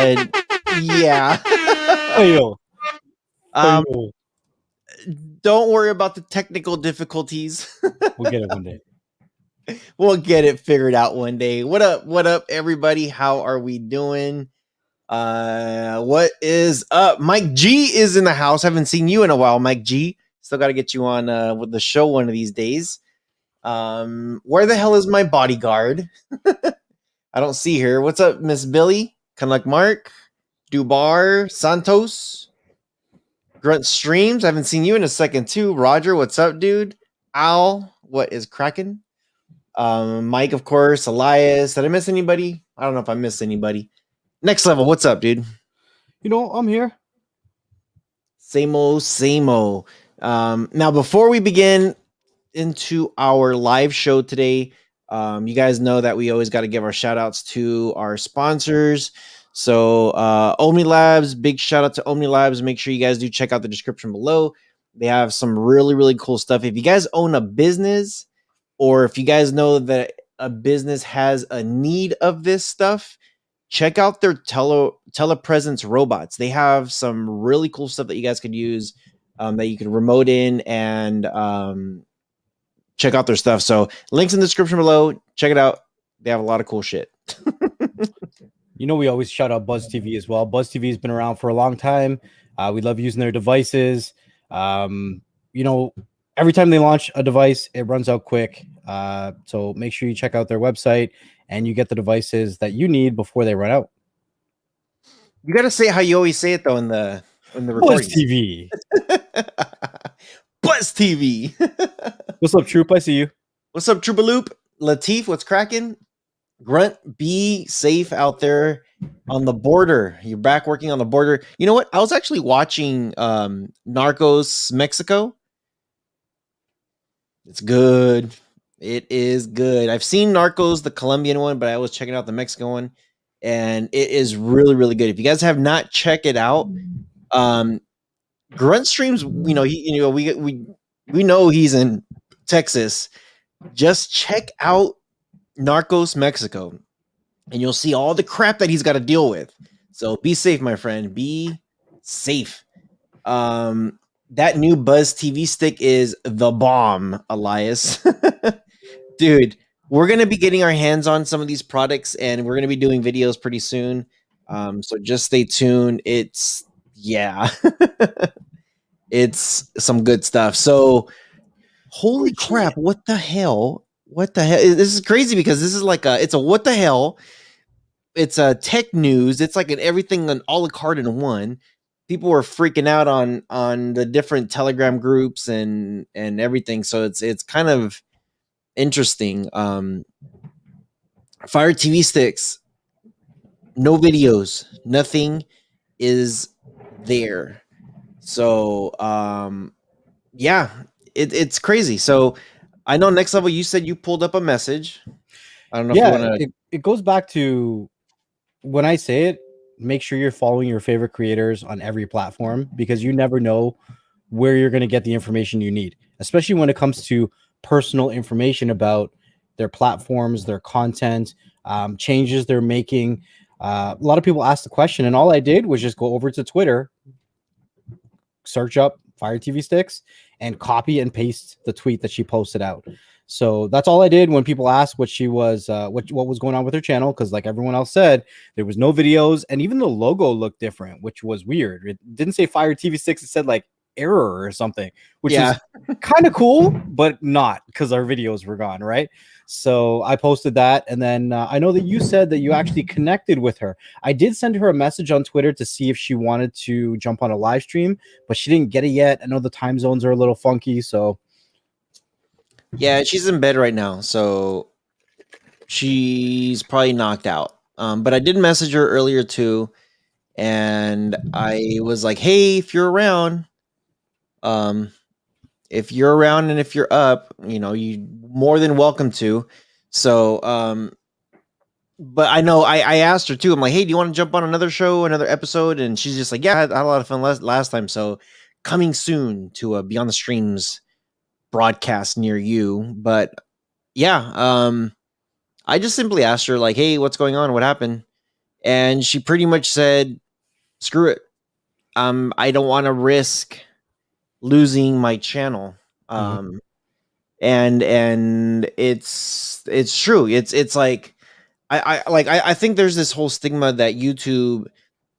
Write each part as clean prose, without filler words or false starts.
And yeah. Ayo. Um, Ayo. don't worry about the technical difficulties. We'll get it one day. We'll get it figured out one day. What up, everybody? How are we doing? What is up? Mike G is in the house. Haven't seen you in a while, Mike G. Still got to get you on with the show one of these days. Where the hell is my bodyguard? I don't see her. What's up, Miss Billy? Kind of like Mark, Dubar, Santos, Grunt Streams. I haven't seen you in a second too. Roger, what's up, dude? Al, what is cracking? Mike, of course. Elias. Did I miss anybody? I don't know if I missed anybody. Next level, what's up, dude? You know, I'm here. Same old, same old. Now, before we begin into our live show today, you guys know that we always got to give our shout outs to our sponsors. So Omni Labs, big shout out to Omni Labs. Make sure you guys do check out the description below. They have some really, really cool stuff. If you guys own a business, or if you guys know that a business has a need of this stuff, check out their telepresence robots. They have some really cool stuff that you guys could use, that you can remote in and check out their stuff. So links in the description below. Check it out. They have a lot of cool shit. You know, we always shout out Buzz TV as well. Buzz TV has been around for a long time. We love using their devices. You know, every time they launch a device, it runs out quick. So make sure you check out their website and you get the devices that you need before they run out. You got to say how you always say it though in the Buzz recording. TV. Buzz TV. What's up, Troop? I see you. What's up, Troopaloop? Latif, what's cracking? Grunt, be safe out there on the border. You're back working on the border. You know what? I was actually watching Narcos Mexico. It's good. It is good. I've seen Narcos, the Colombian one, but I was checking out the Mexican one, and it is really, really good. If you guys have not checked it out, Grunt Streams, we know he's in Texas. Just check out Narcos Mexico, and you'll see all the crap that he's got to deal with. So be safe, my friend. Be safe. That new Buzz TV stick is the bomb, Elias. Dude, we're going to be getting our hands on some of these products, and we're going to be doing videos pretty soon. So just stay tuned. It's some good stuff. So holy crap, what the hell? What the hell? This is crazy because this is like it's a what the hell? It's a tech news. It's like an everything an a la carte in one. People were freaking out on the different Telegram groups and everything. So it's kind of interesting. Firetvsticks, no videos, nothing is there. So yeah, it's crazy. So I know Next Level, you said you pulled up a message. I don't know if you want to. It goes back to when I say it, make sure you're following your favorite creators on every platform, because you never know where you're going to get the information you need, especially when it comes to personal information about their platforms, their content, changes they're making. A lot of people ask the question, and all I did was just go over to Twitter, search up Firetvsticks, and copy and paste the tweet that she posted out. So that's all I did when people asked what she was, what was going on with her channel. Because like everyone else said, there was no videos, and even the logo looked different, which was weird. It didn't say Firetvsticks; it said like error or something, which is kind of cool, but not, because our videos were gone, right? So I posted that, and then I know that you said that you actually connected with her. I did send her a message on Twitter to see if she wanted to jump on a live stream, but she didn't get it yet. I know the time zones are a little funky, so yeah, she's in bed right now, so she's probably knocked out. But I did message her earlier too, and I was like, "Hey, if you're around, and if you're up, you more than welcome to." So, but I know I asked her too. I'm like, "Hey, do you want to jump on another show, another episode?" And she's just like, "Yeah, I had a lot of fun last time." So, coming soon to a Beyond the Streams broadcast near you. But yeah, I just simply asked her like, "Hey, what's going on? What happened?" and she pretty much said, "Screw it. I don't want to risk losing my channel." Mhm. And it's true. It's like I think there's this whole stigma that YouTube,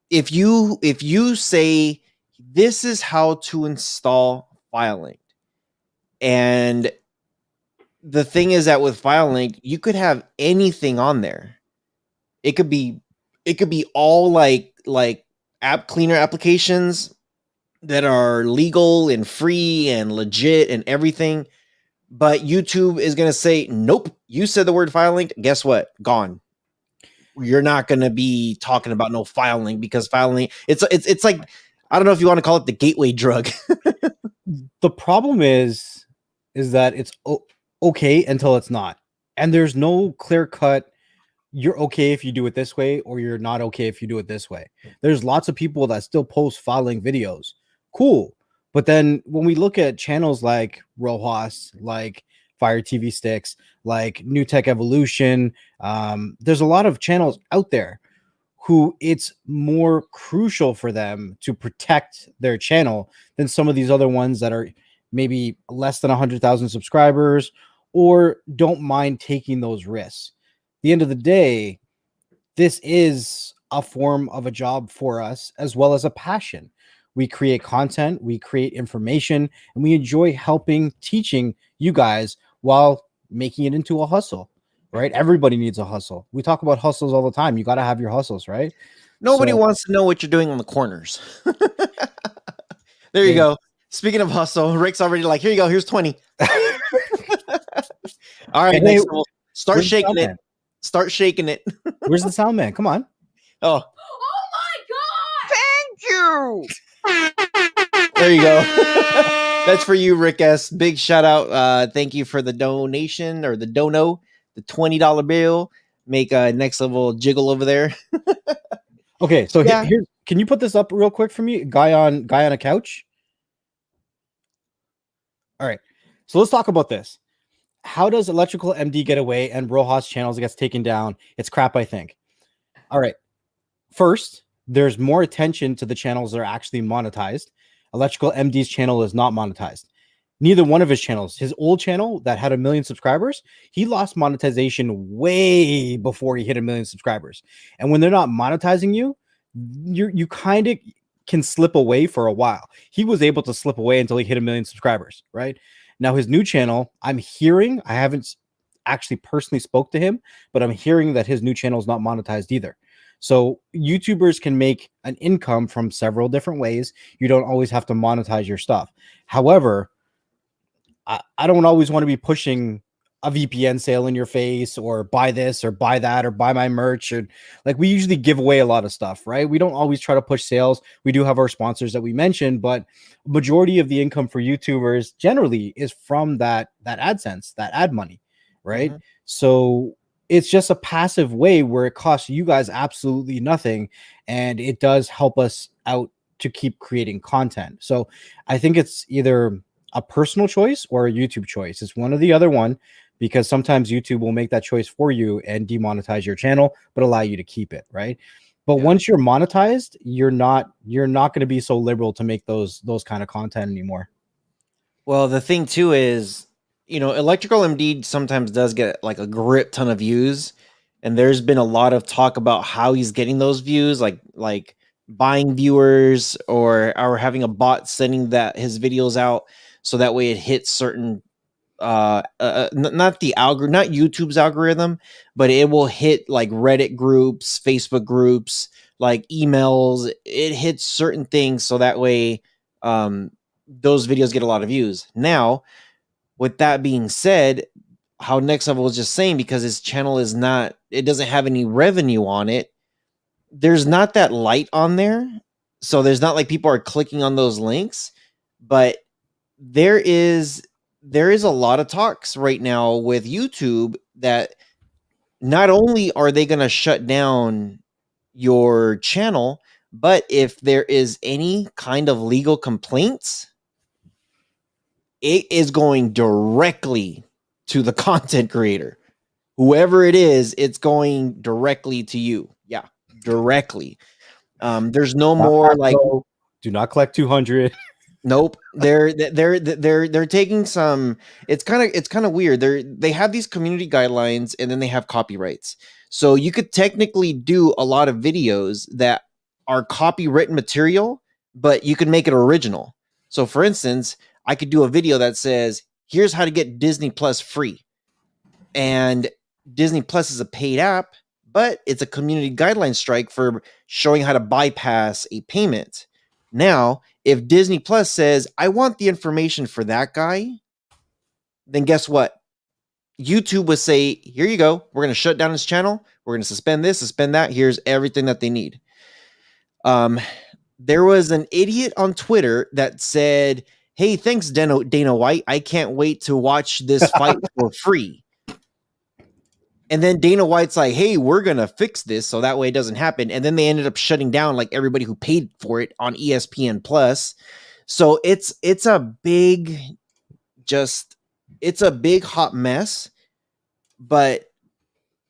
if you say this is how to install FileLink, and the thing is that with FileLink you could have anything on there. It could be all like app cleaner applications that are legal and free and legit and everything. But YouTube is going to say, nope, you said the word FileLink. Guess what? Gone. You're not going to be talking about no FileLink, because FileLink, it's like, I don't know if you want to call it the gateway drug. The problem is that it's okay until it's not, and there's no clear cut. You're okay if you do it this way, or you're not okay if you do it this way. There's lots of people that still post filing videos. Cool. But then when we look at channels like Rohas, like Firetvsticks, like New Tech Evolution, there's a lot of channels out there who it's more crucial for them to protect their channel than some of these other ones that are maybe less than 100,000 subscribers or don't mind taking those risks. At the end of the day, this is a form of a job for us as well as a passion. We create content, we create information, and we enjoy helping teaching you guys while making it into a hustle, right? Everybody needs a hustle. We talk about hustles all the time. You got to have your hustles, right? Nobody So, wants to know what you're doing on the corners. There you yeah. go. Speaking of hustle, Rick's already like, here you go. Here's 20. All right, Hey, next level. Start where's the shaking sound it. man? Start shaking it. Where's the sound man? Come on. Oh, Thank you. there you go. That's for you, Rick S. Big shout out. Thank you for the donation, or the dono, the $20 bill. Make a next level jiggle over there. Okay, so Yeah. here, can you put this up real quick for me? Guy on a couch. All right. So let's talk about this. How does Electrical MD get away and Rojas channels gets taken down? It's crap, I think. All right. First, there's more attention to the channels that are actually monetized. Electrical MD's channel is not monetized. Neither one of his channels, his old channel that had 1 million subscribers, he lost monetization way before he hit 1 million subscribers. And when they're not monetizing you, you kind of can slip away for a while. He was able to slip away until he hit 1 million subscribers, right? Now his new channel, I'm hearing, I haven't actually personally spoke to him, but I'm hearing that his new channel is not monetized either. So YouTubers can make an income from several different ways. You don't always have to monetize your stuff. However, I don't always want to be pushing a VPN sale in your face, or buy this or buy that or buy my merch. Or like, we usually give away a lot of stuff, right? We don't always try to push sales. We do have our sponsors that we mentioned, but majority of the income for YouTubers generally is from that AdSense, that ad money, right? Mhm. So it's just a passive way where it costs you guys absolutely nothing, and it does help us out to keep creating content. So I think it's either a personal choice or a YouTube choice. It's one or the other one, because sometimes YouTube will make that choice for you and demonetize your channel, but allow you to keep it, right? But Yeah. once you're monetized, you're not going to be so liberal to make those kind of content anymore. Well, the thing too is, Electrical MD sometimes does get like a grip ton of views, and there's been a lot of talk about how he's getting those views, like buying viewers, or having a bot sending that his videos out so that way it hits certain not the algorithm, not YouTube's algorithm, but it will hit like Reddit groups, Facebook groups, like emails. It hits certain things so that way those videos get a lot of views. Now, with that being said, how Next Level was just saying, because his channel is not, it doesn't have any revenue on it, there's not that light on there. So there's not like people are clicking on those links, but there is a lot of talks right now with YouTube that not only are they going to shut down your channel, but if there is any kind of legal complaints, it is going directly to the content creator. Whoever it is, it's going directly to you. Yeah. directly. There's no Not more that like, low. Do not collect 200. nope. They're taking some. It's kind of weird. They have these community guidelines and then they have copyrights. So you could technically do a lot of videos that are copywritten material, but you can make it original. So for instance, I could do a video that says, "Here's how to get Disney Plus free." And Disney Plus is a paid app, but it's a community guideline strike for showing how to bypass a payment. Now, if Disney Plus says, I want the information for that guy, then guess what? YouTube would say, here you go. We're going to shut down his channel. We're going to suspend this, suspend that. Here's everything that they need. There was an idiot on Twitter that said, hey, thanks, Dana White. I can't wait to watch this fight for free. And then Dana White's like, hey, we're going to fix this so that way it doesn't happen. And then they ended up shutting down like everybody who paid for it on ESPN Plus. So it's a big hot mess. But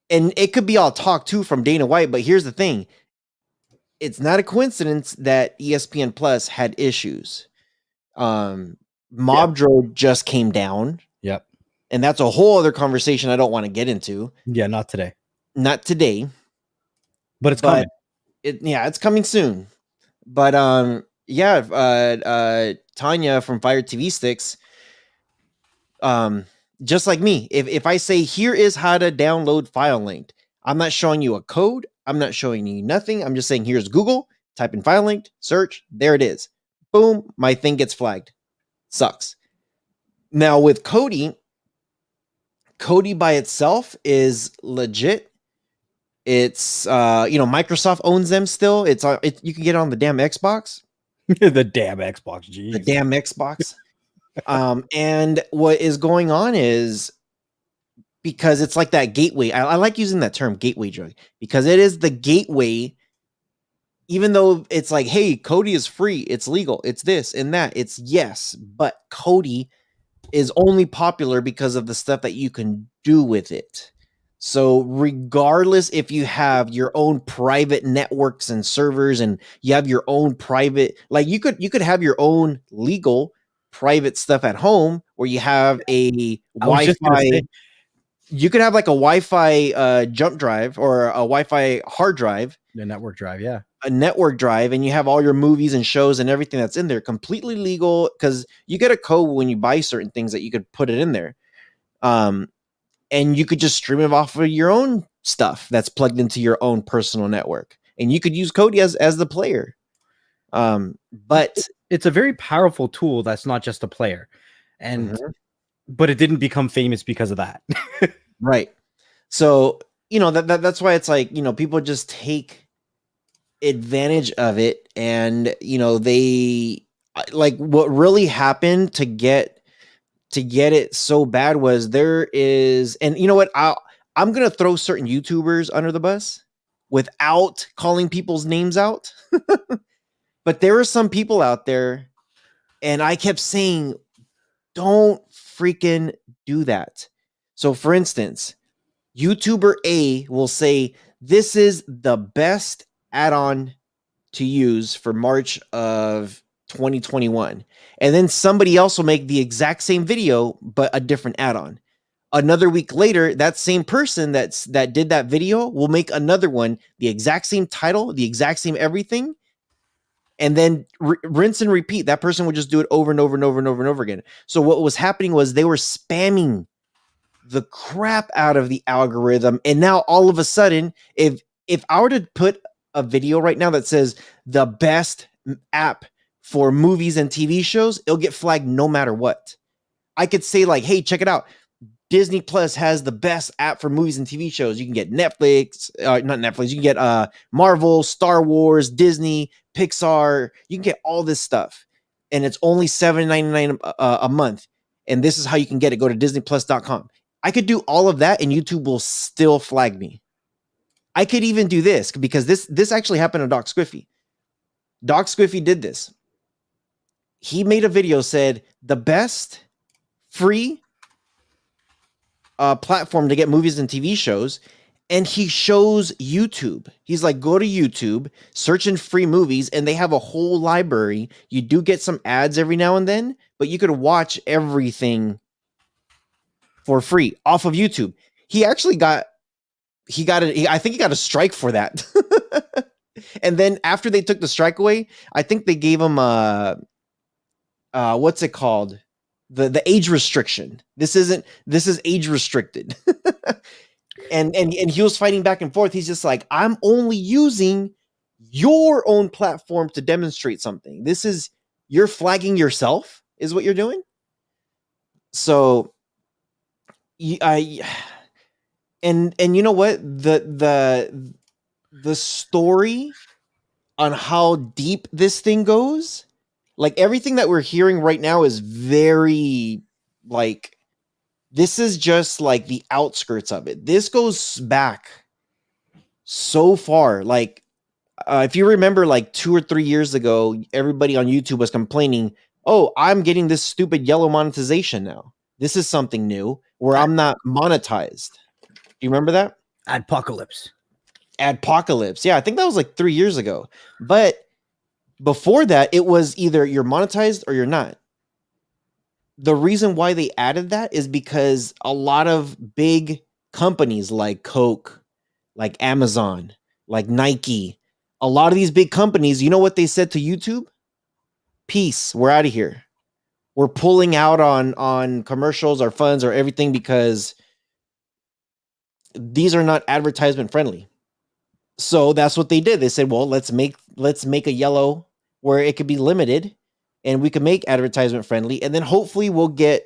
and it could be all talk too from Dana White, but here's the thing. It's not a coincidence that ESPN Plus had issues. Mobdro just came down. Yep. And that's a whole other conversation I don't want to get into. Yeah, not today. Not today. But it's coming. It's coming soon. But Tanya from Firetvsticks, just like me, if I say here is how to download file link, I'm not showing you a code. I'm not showing you nothing. I'm just saying here's Google, type in file link, search, there it is. Boom, my thing gets flagged. Sucks. Now with Kodi by itself is legit. It's Microsoft owns them still. You can get it on the damn Xbox. The damn Xbox, geez. The damn Xbox. And what is going on is because it's like that gateway. I like using that term gateway drug because it is the gateway. Even though it's like, hey, Kodi is free, it's legal, it's this and that, it's yes, but Kodi is only popular because of the stuff that you can do with it. So regardless if you have your own private networks and servers and you have your own private, like you could have your own legal private stuff at home where you have a Wi-Fi. You could have like a Wi-Fi jump drive or a Wi-Fi hard drive. The network drive, yeah. A network drive, and you have all your movies and shows and everything that's in there completely legal because you get a code when you buy certain things that you could put it in there. And you could just stream it off of your own stuff that's plugged into your own personal network. And you could use Kodi as the player. But it's a very powerful tool that's not just a player. And but it didn't become famous because of that. Right. So, that's why it's like, people just take advantage of it. And, they like what really happened to get it so bad was there is, and you know what? I'm going to throw certain YouTubers under the bus without calling people's names out. But there are some people out there, and I kept saying, don't freaking do that. So for instance, YouTuber A will say, this is the best add-on to use for March of 2021. And then somebody else will make the exact same video, but a different add-on. Another week later, that same person that did that video will make another one, the exact same title, the exact same everything. And then rinse and repeat. That person would just do it over and over and over and over and over again. So what was happening was they were spamming the crap out of the algorithm. And now all of a sudden, if I were to put a video right now that says the best app for movies and TV shows, it'll get flagged no matter what. I could say like, hey, check it out. Disney Plus has the best app for movies and TV shows. You can get Netflix, not Netflix. You can get Marvel, Star Wars, Disney, Pixar. You can get all this stuff. And it's only $7.99 a month. And this is how you can get it. Go to disneyplus.com. I could do all of that and YouTube will still flag me. I could even do this because this actually happened to Doc Squiffy. Doc Squiffy did this. He made a video, said the best free platform to get movies and TV shows. and he shows YouTube. He's like, go to YouTube, search in free movies, and they have a whole library. You do get some ads every now and then, but you could watch everything for free off of YouTube. He actually got I think he got a strike for that. And then after they took the strike away, I think they gave him what's it called? The age restriction. This is age restricted. and he was fighting back and forth. He's just like, I'm only using your own platform to demonstrate something. This is, you're flagging yourself is what you're doing. So I and you know what, the story on how deep this thing goes, like everything that we're hearing right now is very like, this is just like the outskirts of it. This goes back so far. Like, if you remember, like 2 or 3 years ago, everybody on YouTube was complaining, "Oh, I'm getting this stupid yellow monetization now. This is something new where I'm not monetized." Do you remember that? Adpocalypse. Adpocalypse. Yeah, I think that was like 3 years ago. But before that, it was either you're monetized or you're not. The reason why they added that is because a lot of big companies like Coke, like Amazon, like Nike, a lot of these big companies, you know what they said to YouTube? Peace, we're out of here. We're pulling out on commercials or funds or everything because these are not advertisement friendly. So that's what they did. They said, well, let's make a yellow where it could be limited and we can make advertisement friendly, and then hopefully we'll get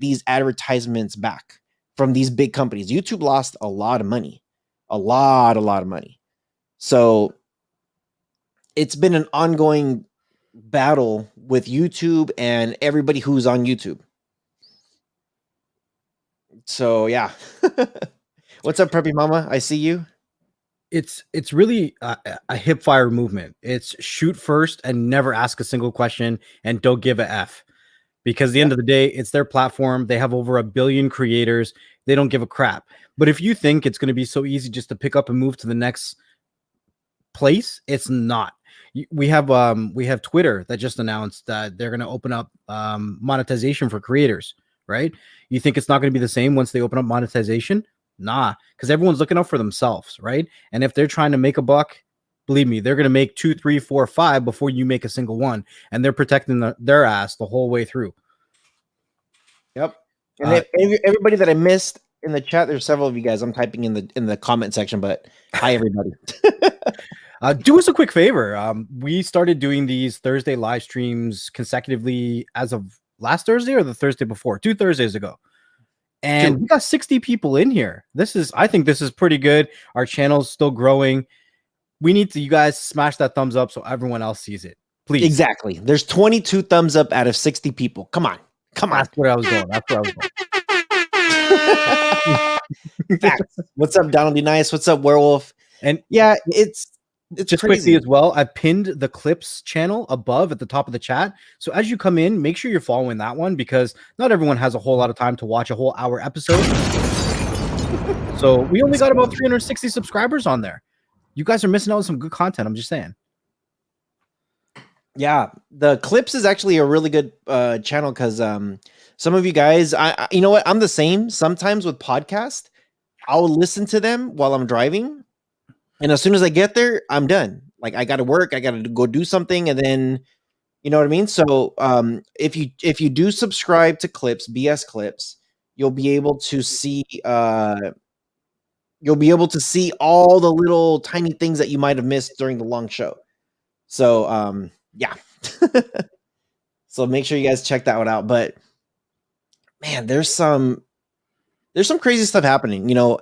these advertisements back from these big companies. YouTube lost a lot of money. A lot of money. So it's been an ongoing battle with YouTube and everybody who's on YouTube. So yeah. What's up, Preppy Mama? I see you. It's really a hip fire movement. It's shoot first and never ask a single question and don't give a F. Because at the end of the day, it's their platform. They have over 1 billion creators. They don't give a crap. But if you think it's going to be so easy just to pick up and move to the next place, it's not. We have Twitter that just announced that they're going to open up monetization for creators, right? You think it's not going to be the same once they open up monetization? Nah, because everyone's looking out for themselves, right? And if they're trying to make a buck, believe me, they're going to make 2, 3, 4, 5 before you make a single one, and they're protecting their ass the whole way through. Yep. And everybody that I missed in the chat, there's several of you guys. I'm typing in the comment section, but hi everybody. Do us a quick favor. We started doing these Thursday live streams consecutively as of last Thursday or the Thursday before, 2 Thursdays ago. And we got 60 people in here. I think this is pretty good. Our channel's still growing. We need you guys smash that thumbs up so everyone else sees it. Please. Exactly. There's 22 thumbs up out of 60 people. Come on. That's where I was going. Facts. What's up, Donald D. Nice? What's up, Werewolf? And yeah, it's just crazy. Quickly as well, I pinned the clips channel above at the top of the chat. So as you come in, make sure you're following that one because not everyone has a whole lot of time to watch a whole hour episode. So we only got about 360 subscribers on there. You guys are missing out on some good content. I'm just saying. Yeah, the clips is actually a really good channel because some of you guys, I you know what, I'm the same. Sometimes with podcasts, I'll listen to them while I'm driving, and as soon as I get there, I'm done. Like I got to work, I got to go do something, and then you know what I mean. So if you do subscribe to Clips, BS Clips, you'll be able to see all the little tiny things that you might have missed during the long show. So yeah. So make sure you guys check that one out. But man, there's some crazy stuff happening. You know,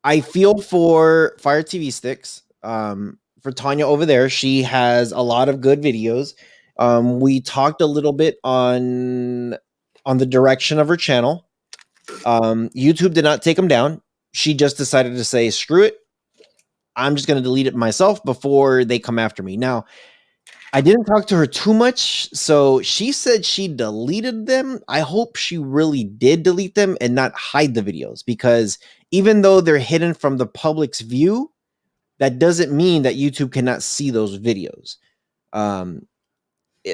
I feel for Firetvsticks, for Tanya over there. She has a lot of good videos. We talked a little bit on the direction of her channel. YouTube did not take them down. She just decided to say, screw it. I'm just going to delete it myself before they come after me. Now, I didn't talk to her too much, so she said she deleted them. I hope she really did delete them and not hide the videos, because even though they're hidden from the public's view, that doesn't mean that YouTube cannot see those videos. Um,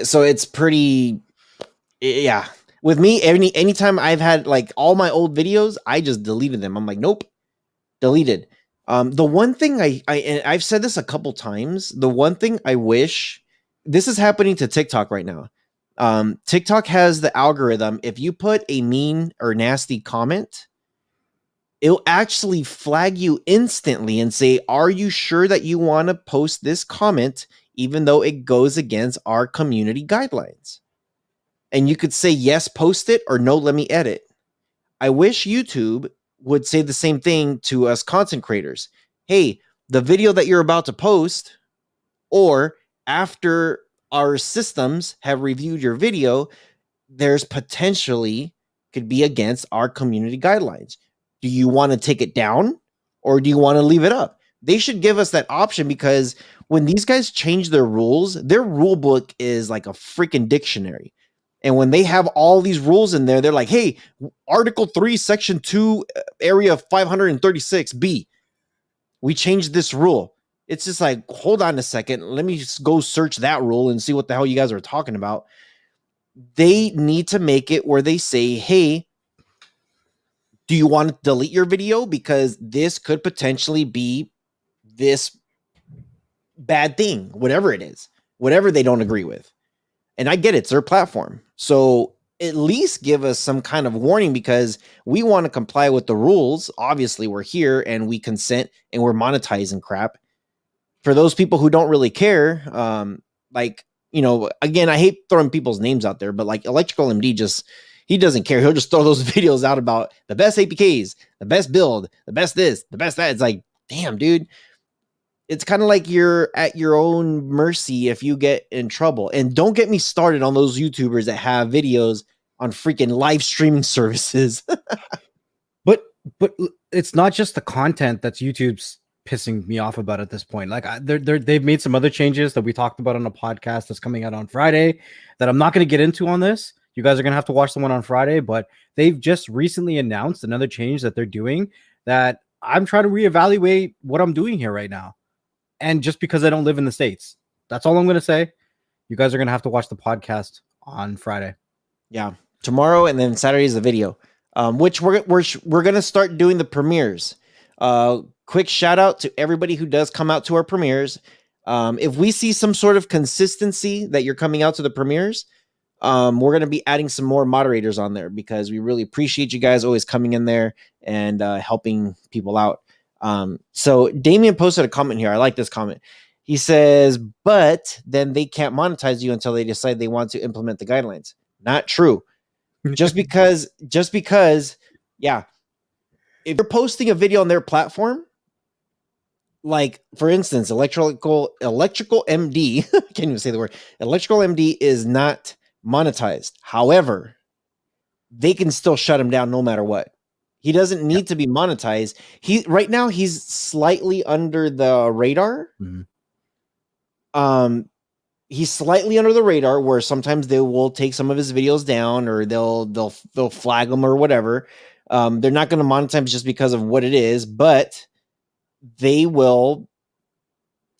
so it's pretty, yeah. With me, anytime I've had like all my old videos, I just deleted them. I'm like, nope, deleted. The one thing and I've said this a couple times. The one thing I wish, this is happening to TikTok right now. TikTok has the algorithm. If you put a mean or nasty comment, it'll actually flag you instantly and say, "Are you sure that you want to post this comment, even though it goes against our community guidelines?" And you could say yes, post it, or no, let me edit. I wish YouTube would say the same thing to us content creators. Hey, the video that you're about to post, or after our systems have reviewed your video, there's potentially could be against our community guidelines. Do you want to take it down or do you want to leave it up? They should give us that option, because when these guys change their rules, their rule book is like a freaking dictionary. And when they have all these rules in there, they're like, hey, Article 3, Section 2, Area 536B, we changed this rule. It's just like, hold on a second. Let me just go search that rule and see what the hell you guys are talking about. They need to make it where they say, hey, do you want to delete your video? Because this could potentially be this bad thing, whatever it is, whatever they don't agree with. And I get it, it's their platform. So at least give us some kind of warning, because we want to comply with the rules. Obviously, we're here and we consent and we're monetizing crap. For those people who don't really care, like, you know, again, I hate throwing people's names out there, but like Electrical MD, just he doesn't care. He'll just throw those videos out about the best APKs, the best build, the best this, the best that. It's like, damn, dude. It's kind of like you're at your own mercy if you get in trouble. And don't get me started on those YouTubers that have videos on freaking live streaming services. But it's not just the content that's YouTube's pissing me off about at this point. Like they've made some other changes that we talked about on a podcast that's coming out on Friday that I'm not going to get into on this. You guys are going to have to watch the one on Friday, but they've just recently announced another change that they're doing that I'm trying to reevaluate what I'm doing here right now. And just because I don't live in the States, that's all I'm going to say. You guys are going to have to watch the podcast on Friday. Yeah, tomorrow, and then Saturday is the video, which we're going to start doing the premieres. Quick shout out to everybody who does come out to our premieres. If we see some sort of consistency that you're coming out to the premieres, we're going to be adding some more moderators on there, because we really appreciate you guys always coming in there and helping people out. So Damien posted a comment here. I like this comment. He says, but then they can't monetize you until they decide they want to implement the guidelines. Not true. just because, yeah, if you're posting a video on their platform, like for instance, electrical MD, I can't even say the word, electrical MD is not monetized. However, they can still shut him down no matter what. He doesn't need to be monetized. Right now he's slightly under the radar. Mm-hmm. He's slightly under the radar, where sometimes they will take some of his videos down, or they'll flag them or whatever. They're not going to monetize just because of what it is, but they will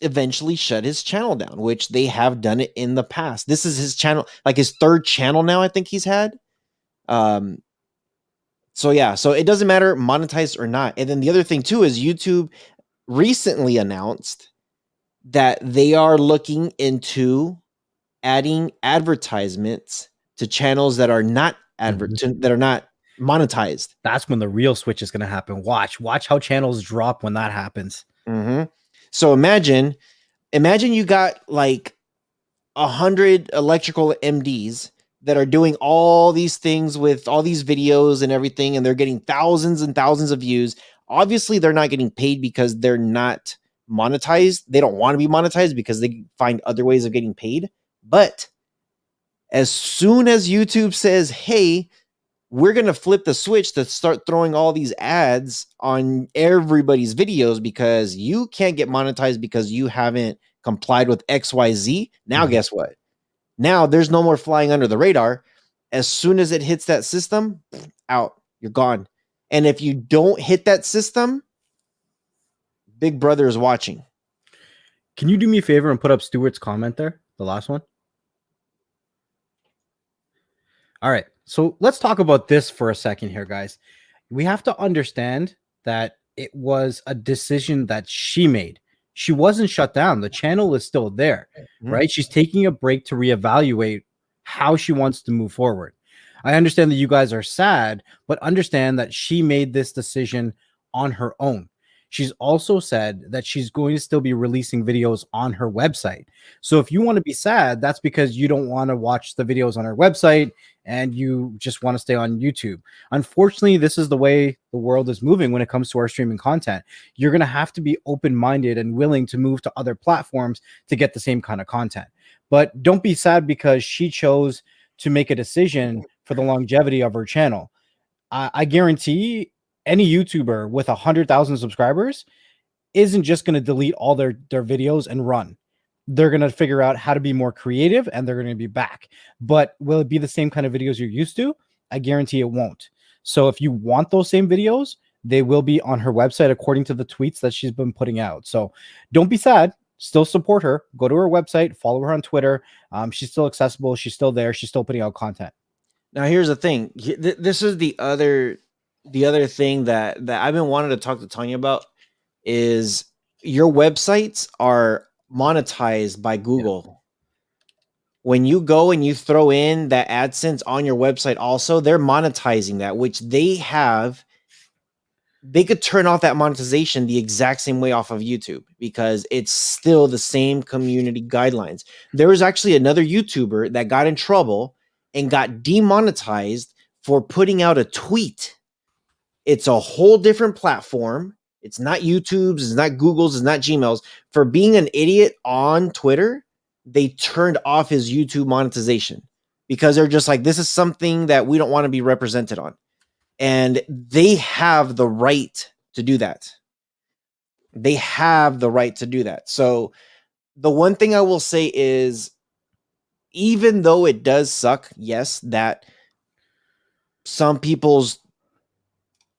eventually shut his channel down, which they have done it in the past. This is his channel, like his third channel now, I think he's had. So yeah, so it doesn't matter monetized or not. And then the other thing too is YouTube recently announced that they are looking into adding advertisements to channels that are not that are not monetized. That's when the real switch is going to happen. Watch how channels drop when that happens. Mm-hmm. So imagine you got like 100 electrical MDs that are doing all these things with all these videos and everything, and they're getting thousands and thousands of views. Obviously, they're not getting paid because they're not monetized. They don't want to be monetized because they find other ways of getting paid. But as soon as YouTube says, hey, we're going to flip the switch to start throwing all these ads on everybody's videos because you can't get monetized because you haven't complied with XYZ. Now, guess what? Now there's no more flying under the radar. As soon as it hits that system, out, you're gone. And if you don't hit that system, Big Brother is watching. Can you do me a favor and put up Stuart's comment there, the last one? All right. So let's talk about this for a second here, guys. We have to understand that it was a decision that she made. She wasn't shut down. The channel is still there, right? She's taking a break to reevaluate how she wants to move forward. I understand that you guys are sad, but understand that she made this decision on her own. She's also said that she's going to still be releasing videos on her website. So if you want to be sad, that's because you don't want to watch the videos on her website and you just want to stay on YouTube. Unfortunately, this is the way the world is moving when it comes to our streaming content. You're going to have to be open-minded and willing to move to other platforms to get the same kind of content. But don't be sad because she chose to make a decision for the longevity of her channel. I guarantee any YouTuber with 100,000 subscribers isn't just going to delete all their videos and run. They're going to figure out how to be more creative and they're going to be back. But will it be the same kind of videos you're used to? I guarantee it won't. So if you want those same videos, they will be on her website according to the tweets that she's been putting out. So don't be sad. Still support her. Go to her website, follow her on Twitter. She's still accessible. She's still there. She's still putting out content. Now, here's the thing. This is the other thing that I've been wanting to talk to Tanya about is your websites are monetized by Google. Yeah. When you go and you throw in that AdSense on your website also, they're monetizing that, which they could turn off that monetization the exact same way off of YouTube because it's still the same community guidelines. There was actually another YouTuber that got in trouble and got demonetized for putting out a tweet. It's a whole different platform. It's not YouTube's, it's not Google's, it's not Gmail's. For being an idiot on Twitter, they turned off his YouTube monetization because they're just like, this is something that we don't want to be represented on. And they have the right to do that. They have the right to do that. So the one thing I will say is, even though it does suck, yes, that some people's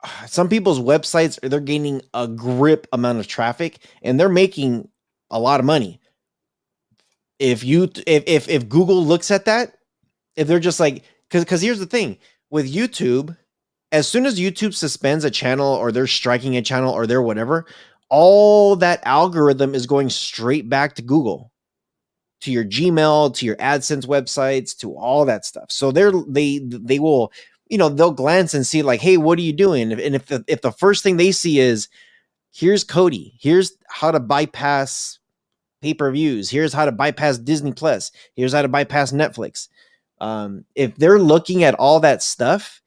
websites, they're gaining a grip amount of traffic and they're making a lot of money. If Google looks at that, if they're just like, because here's the thing with YouTube, as soon as YouTube suspends a channel or they're striking a channel or they're whatever, all that algorithm is going straight back to Google, to your Gmail, to your AdSense websites, to all that stuff. So they will, they'll glance and see like, hey, what are you doing? And if the first thing they see is, here's Kodi, here's how to bypass pay-per-views, here's how to bypass Disney Plus, here's how to bypass Netflix. If they're looking at all that stuff,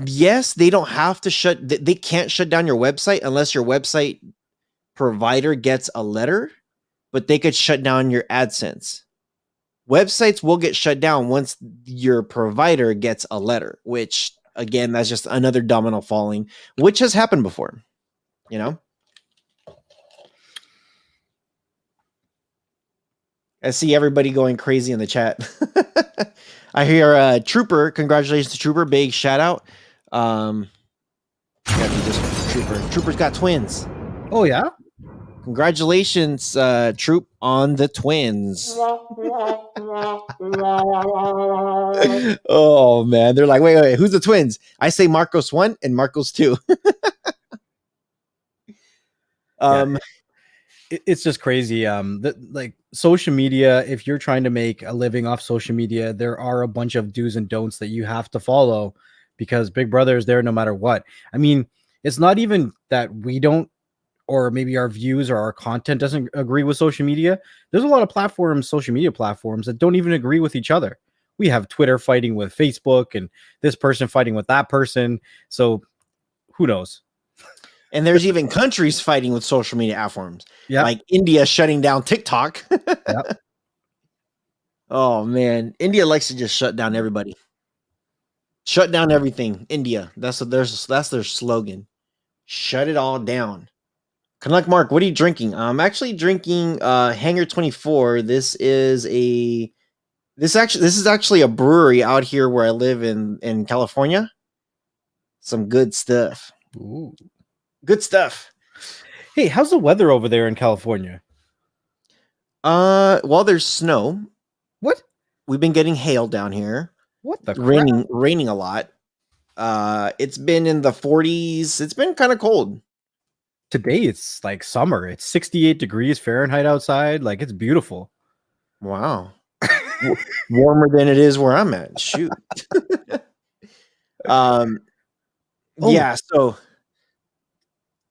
yes, they don't have to they can't shut down your website unless your website provider gets a letter, but they could shut down your AdSense. Websites will get shut down once your provider gets a letter, which again, that's just another domino falling, which has happened before, I see everybody going crazy in the chat. I hear Trooper. Congratulations to Trooper. Big shout out. Trooper's got twins. Oh, yeah? Congratulations, Troop, on the twins. Oh, man. They're like, wait, who's the twins? I say Marcos 1 and Marcos 2. It's just crazy. Like social media, if you're trying to make a living off social media, there are a bunch of do's and don'ts that you have to follow because Big Brother is there no matter what. I mean, it's not even that we don't, or maybe our views or our content doesn't agree with social media. There's a lot of platforms, social media platforms, that don't even agree with each other. We have Twitter fighting with Facebook and this person fighting with that person. So who knows? And there's even countries fighting with social media platforms. Yeah. Like India shutting down TikTok. Yep. Oh, man. India likes to just shut down everybody. Shut down everything. India. That's their slogan. Shut it all down. Canuck Mark, what are you drinking? I'm actually drinking Hangar 24. This is actually a brewery out here where I live in California. Some good stuff. Ooh. Good stuff. Hey, how's the weather over there in California? Well, there's snow. What? We've been getting hail down here. What the crap? Raining a lot. It's been in the 40s. It's been kind of cold. Today it's like summer. It's 68 degrees Fahrenheit outside. Like it's beautiful. Wow. Warmer than it is where I'm at. Shoot. Yeah, so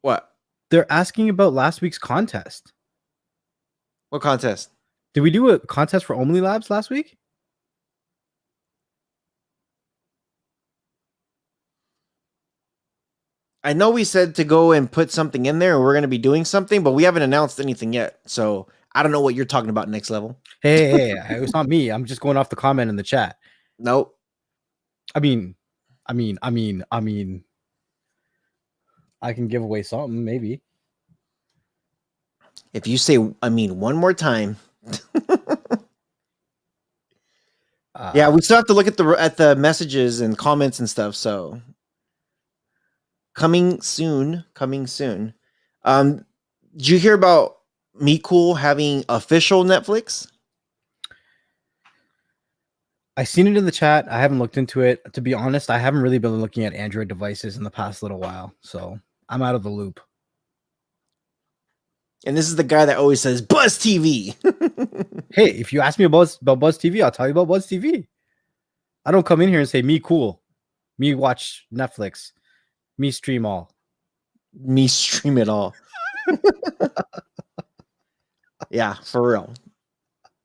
what? They're asking about last week's contest. What contest? Did we do a contest for Omni Labs last week? I know we said to go and put something in there and we're going to be doing something, but we haven't announced anything yet. So I don't know what you're talking about next level. Hey, it's not me. I'm just going off the comment in the chat. Nope. I mean, I can give away something, maybe. If you say, one more time. Yeah, we still have to look at the messages and comments and stuff. So coming soon. Did you hear about Me Cool having official Netflix? I seen it in the chat. I haven't looked into it. To be honest, I haven't really been looking at Android devices in the past little while. So I'm out of the loop. And this is the guy that always says Buzz TV. Hey, if you ask me about Buzz TV, I'll tell you about Buzz TV. I don't come in here and say me cool, me watch Netflix, me stream all. Me stream it all. Yeah, for real.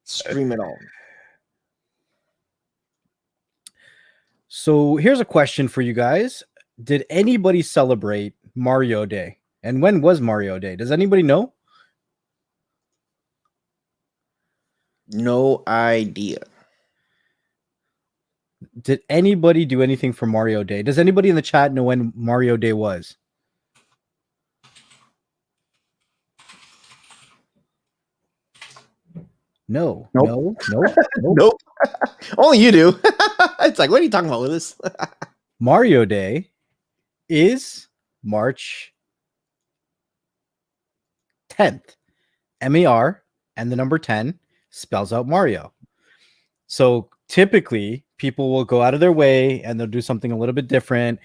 Stream it all. So here's a question for you guys. Did anybody celebrate Mario Day? And when was Mario Day? Does anybody know? No idea. Did anybody do anything for Mario Day? Does anybody in the chat know when Mario Day was? No. Nope. No. Nope. Only you do. It's like, what are you talking about, Willis? Mario Day is March 10th. MAR and the number 10 spells out Mario. So typically people will go out of their way and they'll do something a little bit different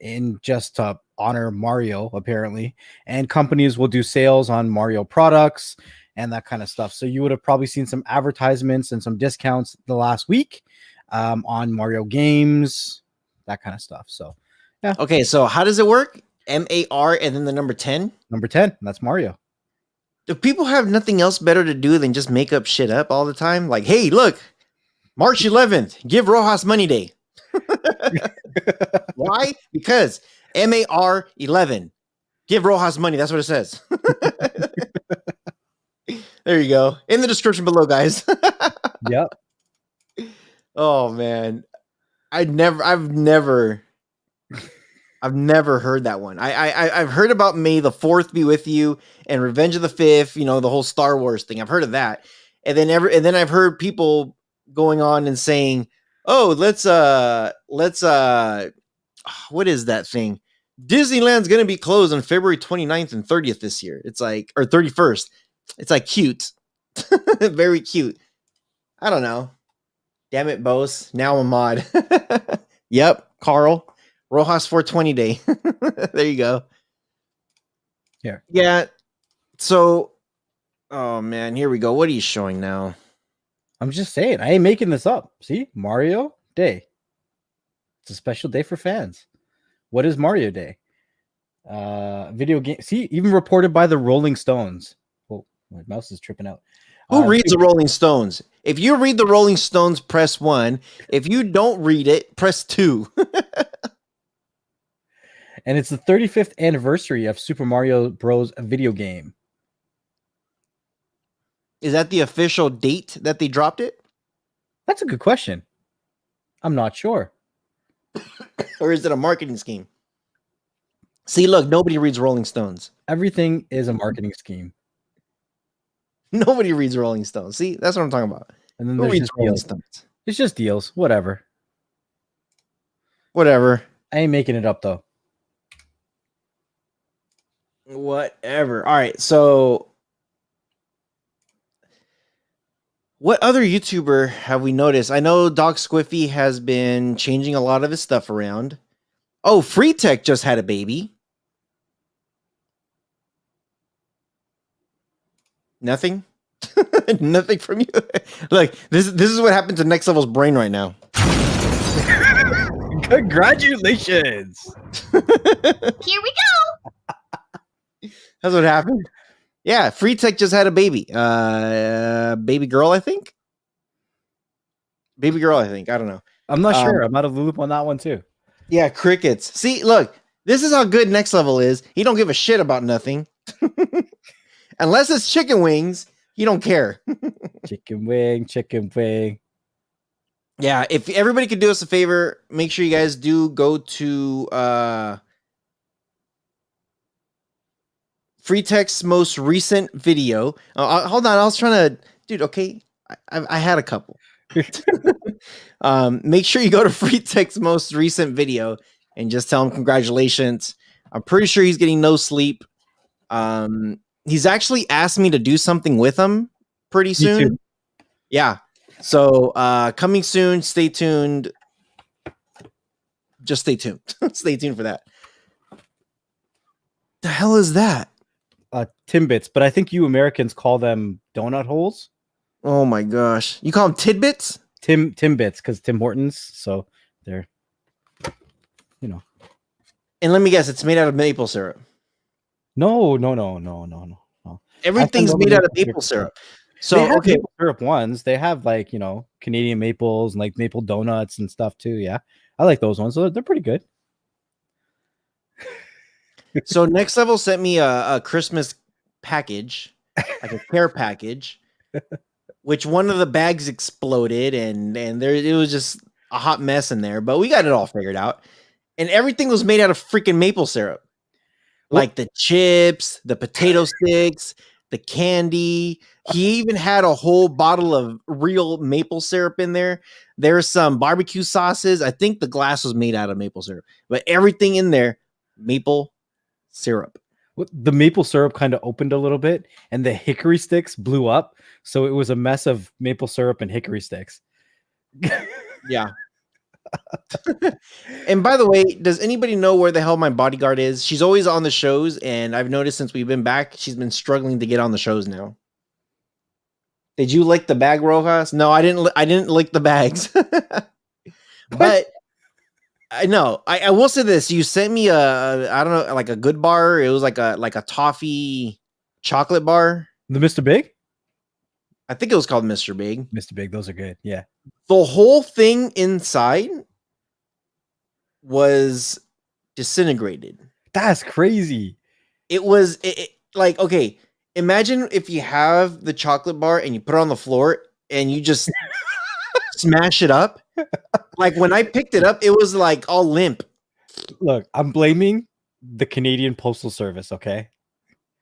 in just to honor Mario, apparently. And companies will do sales on Mario products and that kind of stuff. So you would have probably seen some advertisements and some discounts the last week on Mario games, that kind of stuff. So, yeah. Okay, so how does it work? MAR and then the number 10? Number 10, that's Mario. Do people have nothing else better to do than just make up shit up all the time? Like, hey, look, March 11th, give Rojas Money Day. Why? Because MAR 11. Give Rojas money. That's what it says. There you go. In the description below, guys. Yep. Oh man. I've never heard that one. I've heard about May the 4th be with you and Revenge of the 5th, the whole Star Wars thing. I've heard of that. And then I've heard people going on and saying, "Oh, let's what is that thing? Disneyland's going to be closed on February 29th and 30th this year." It's like, or 31st. It's like cute. Very cute. I don't know. Damn it, Bose. Now I'm a mod. Yep, Carl. Rojas 420 day. There you go. Here. Yeah. So, oh man, here we go. What are you showing now? I'm just saying, I ain't making this up. See, Mario Day. It's a special day for fans. What is Mario Day? Video game. See, even reported by the Rolling Stones. Oh, my mouse is tripping out. Who reads the Rolling Stones? If you read the Rolling Stones, press 1. If you don't read it, press 2. And it's the 35th anniversary of Super Mario Bros. Video game. Is that the official date that they dropped it? That's a good question. I'm not sure. Or is it a marketing scheme? See, look, nobody reads Rolling Stones. Everything is a marketing scheme. Nobody reads Rolling Stones. See, that's what I'm talking about. And then Who there's reads just Rolling deals. Stones? It's just deals. Whatever. Whatever. I ain't making it up though. Whatever. All right. So, what other YouTuber have we noticed? I know Doc Squiffy has been changing a lot of his stuff around. Oh, Free Tech just had a baby. Nothing. Nothing from you. Like this is what happened to Next Level's brain right now. Congratulations. Here we go. That's what happened. Yeah, Free Tech just had a baby. Baby girl, I think. Baby girl, I think. I don't know. I'm not sure. I'm out of the loop on that one too. Yeah, crickets. See, look, this is how good Next Level is. He don't give a shit about nothing. Unless it's chicken wings, he don't care. Chicken wing. Yeah, if everybody could do us a favor, make sure you guys do go to Free Tech's most recent video. Hold on, I was trying to, dude. Okay, I had a couple. Make sure you go to Free Tech's most recent video and just tell him congratulations. I'm pretty sure he's getting no sleep. He's actually asked me to do something with him pretty soon. too. Yeah. So coming soon, stay tuned. Just stay tuned. Stay tuned for that. The hell is that? Timbits, but I think you Americans call them donut holes. Oh my gosh. You call them tidbits? Timbits, because Tim Hortons. So they're, And let me guess, it's made out of maple syrup. No. Everything's made out of maple syrup. So they have okay, maple syrup ones. They have like Canadian maples and like maple donuts and stuff too. Yeah, I like those ones. So they're pretty good. so Next Level sent me a Christmas package, like a care package, which one of the bags exploded, and there it was just a hot mess in there. But we got it all figured out, and everything was made out of freaking maple syrup, like the chips, the potato sticks, the candy. He even had a whole bottle of real maple syrup in there. There's some barbecue sauces. I think the glass was made out of maple syrup, but everything in there, maple syrup. The maple syrup kind of opened a little bit, and the hickory sticks blew up. So it was a mess of maple syrup and hickory sticks. Yeah. And by the way, does anybody know where the hell my bodyguard is? She's always on the shows, and I've noticed since we've been back, she's been struggling to get on the shows now. Did you lick the bag, Rojas? No, I didn't. I didn't lick the bags. But I know. I will say this: you sent me I don't know, like a good bar. It was like a toffee chocolate bar. The Mr. Big? I think it was called Mr. Big. Mr. Big, those are good. Yeah. The whole thing inside was disintegrated. That's crazy. It was like, okay, imagine if you have the chocolate bar and you put it on the floor and you just smash it up. Like when I picked it up, it was like all limp. Look, I'm blaming the Canadian Postal Service, okay?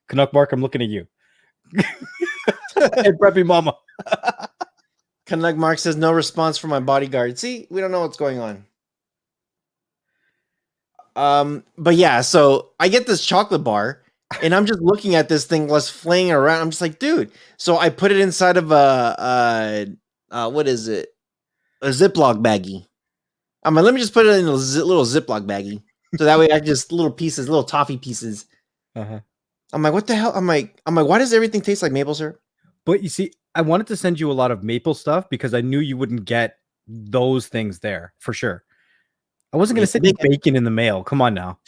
Canuck Mark, I'm looking at you. Hey, Preppy Mama. Canuck Mark says no response from my bodyguard. See, we don't know what's going on. But yeah, so I get this chocolate bar and I'm just looking at this thing was flaying around. I'm just like, dude. So I put it inside of what is it? A Ziploc baggie. I'm like, let me just put it in a little Ziploc baggie. So that way I just little pieces, little toffee pieces. Uh-huh. I'm like, what the hell? I'm like, why does everything taste like maple syrup? But you see, I wanted to send you a lot of maple stuff because I knew you wouldn't get those things there for sure. I wasn't going to send you bacon in the mail. Come on now.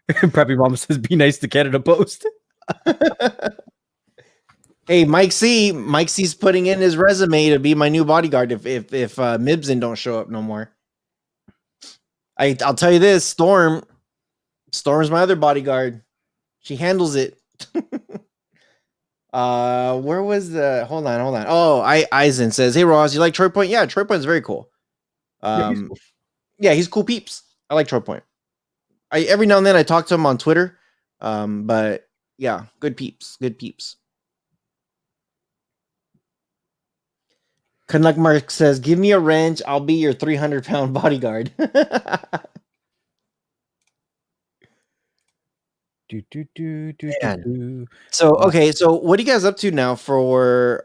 Preppy Mama says, be nice to Canada Post. Hey, Mike C. Mike C's putting in his resume to be my new bodyguard if Mibson don't show up no more. I'll tell you this, Storm's my other bodyguard. She handles it. Where was the hold on. Oh, Eisen says, hey Ross, you like Troy Point? Yeah, Troy Point is very cool. He's cool. Yeah, he's cool peeps. I like Troy Point. Every now and then I talk to him on Twitter, but yeah, good peeps. Canuck Mark says, "Give me a wrench. I'll be your 300-pound bodyguard." Man. So okay, so what are you guys up to now for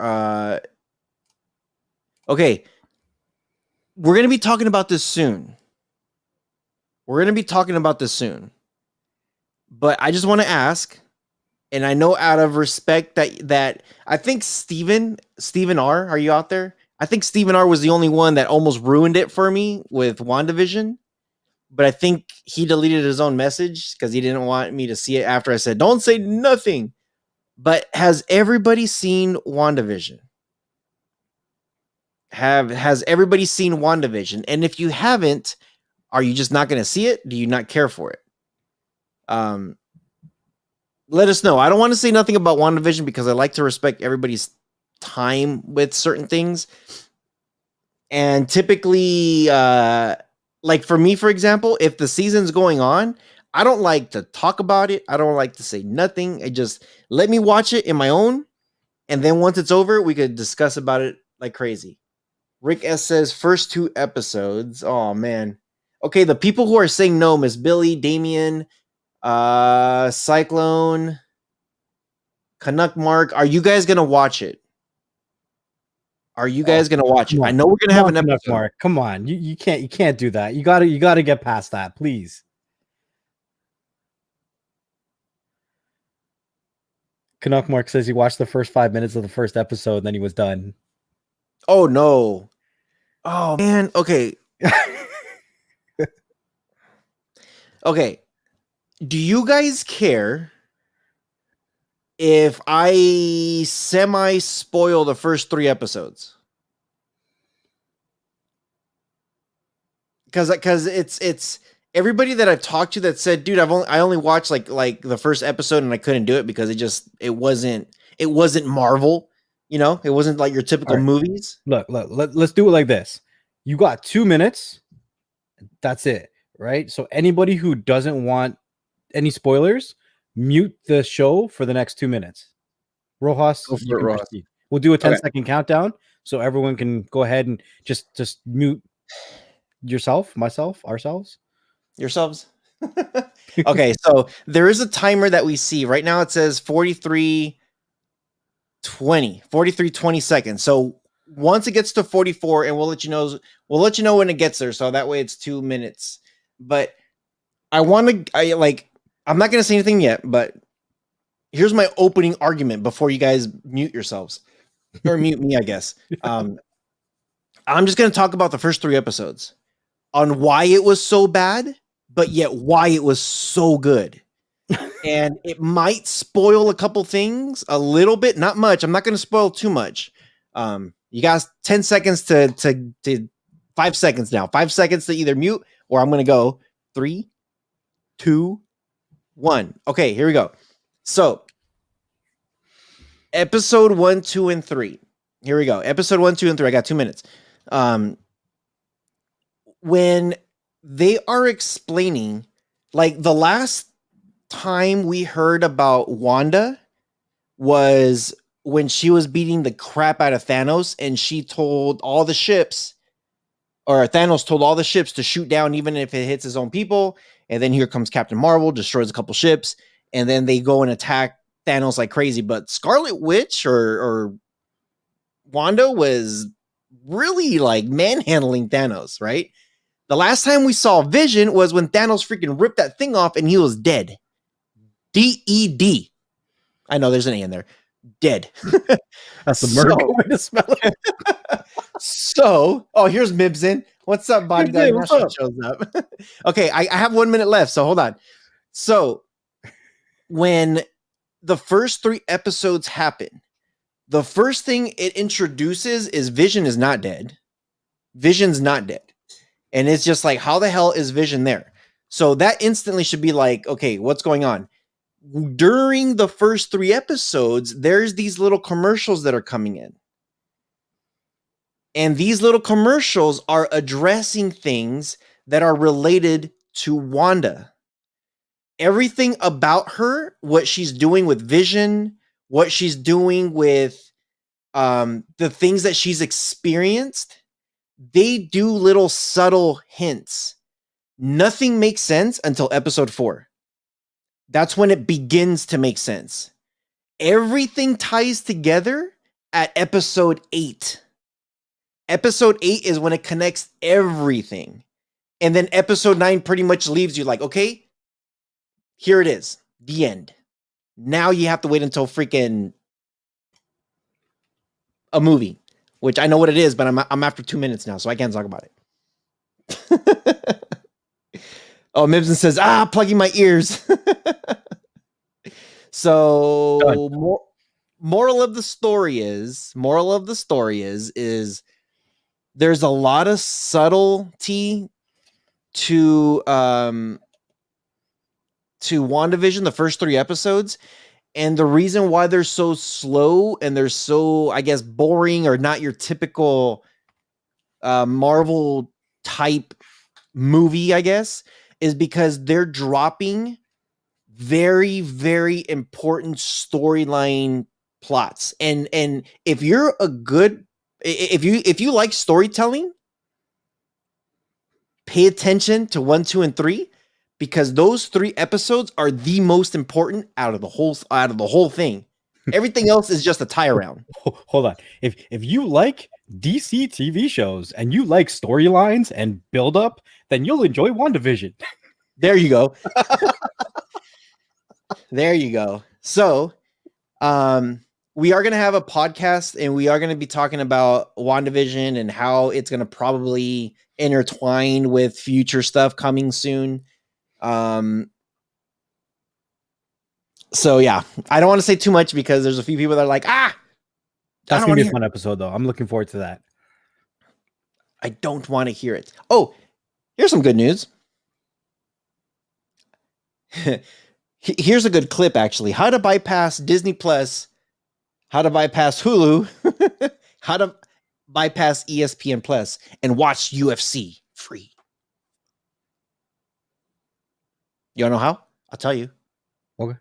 okay, we're gonna be talking about this soon. But I just want to ask, and I know out of respect that I think Steven R, are you out there? I think Steven R was the only one that almost ruined it for me with WandaVision. But I think he deleted his own message because he didn't want me to see it after I said, "Don't say nothing." But has everybody seen WandaVision? Has everybody seen WandaVision? And if you haven't, are you just not going to see it? Do you not care for it? Let us know. I don't want to say nothing about WandaVision because I like to respect everybody's time with certain things. And typically, like for me, for example, if the season's going on, I don't like to talk about it. I don't like to say nothing. I just let me watch it in my own. And then once it's over, we could discuss about it like crazy. Rick S says first 2 episodes. Oh man. Okay, the people who are saying no, Miss Billy, Damien, Cyclone, Canuck Mark, are you guys gonna watch it? Are you guys gonna watch it? I know we're gonna have an episode. Mark, come on, you can't do that. You gotta get past that, please. Canuck Mark says he watched the first 5 minutes of the first episode, and then he was done. Oh no! Oh man. Okay. Okay. Do you guys care if I semi spoil the first 3 episodes? Because it's everybody that I've talked to that said, dude, I only watched like the first episode and I couldn't do it because it wasn't Marvel, you know, it wasn't like your typical movies. Look, let's do it like this. You got 2 minutes. That's it, right? So anybody who doesn't want any spoilers, mute the show for the next 2 minutes. Rohas, you can proceed. We'll do a 10-second countdown so everyone can go ahead and just mute yourself, myself, ourselves. Yourselves. Okay, so there is a timer that we see right now. It says 43 20 seconds. So once it gets to 44, and we'll let you know when it gets there, so that way it's 2 minutes. But I'm not gonna say anything yet, but here's my opening argument before you guys mute yourselves or mute me, I guess. I'm just gonna talk about the first 3 episodes on why it was so bad, but yet why it was so good. And it might spoil a couple things a little bit, not much. I'm not going to spoil too much. You guys 10 seconds to 5 seconds now. 5 seconds to either mute or I'm going to go 3, 2, 1. Okay, here we go. So episode 1, 2, and 3. Here we go. Episode 1, 2, and 3. I got 2 minutes. When they are explaining, like the last time we heard about Wanda was when she was beating the crap out of Thanos and she told all the ships, or Thanos told all the ships to shoot down even if it hits his own people. And then here comes Captain Marvel, destroys a couple ships, and then they go and attack Thanos like crazy. But Scarlet Witch or Wanda was really like manhandling Thanos, right? The last time we saw Vision was when Thanos freaking ripped that thing off and he was dead. DED. I know there's an A in there. Dead. That's the murder way to spell it. So, here's Mibson. What's up, body? What's up? Shows up. Okay, I have 1 minute left, so hold on. So, when the first 3 episodes happen, the first thing it introduces is Vision is not dead. Vision's not dead. And it's just like, how the hell is Vision there? So that instantly should be like, okay, what's going on? During the first 3 episodes, there's these little commercials that are coming in. And these little commercials are addressing things that are related to Wanda. Everything about her, what she's doing with Vision, what she's doing with the things that she's experienced, they do little subtle hints. Nothing makes sense until episode 4. That's when it begins to make sense. Everything ties together at episode 8. Episode 8 is when it connects everything. And then episode 9 pretty much leaves you like, okay, here it is, the end. Now you have to wait until freaking a movie, which I know what it is, but I'm after 2 minutes now, so I can't talk about it. Oh, Mibson says, plugging my ears. So moral of the story is there's a lot of subtlety to WandaVision, the first 3 episodes. And the reason why they're so slow and they're so, I guess, boring or not your typical Marvel type movie, I guess, is because they're dropping very, very important storyline plots. And if you're if you like storytelling, pay attention to 1, 2, and 3, because those 3 episodes are the most important out of the whole thing. Everything else is just a tie around. Hold on. If you like DC TV shows and you like storylines and build up, then you'll enjoy WandaVision. There you go. There you go. So, we are going to have a podcast and we are going to be talking about WandaVision and how it's going to probably intertwine with future stuff coming soon. So yeah, I don't want to say too much because there's a few people that are like, that's gonna be a fun episode though. I'm looking forward to that. I don't want to hear it. Oh, here's some good news. Here's a good clip actually. How to bypass Disney Plus, how to bypass Hulu, how to bypass ESPN Plus and watch UFC free. You wanna know how? I'll tell you. Okay.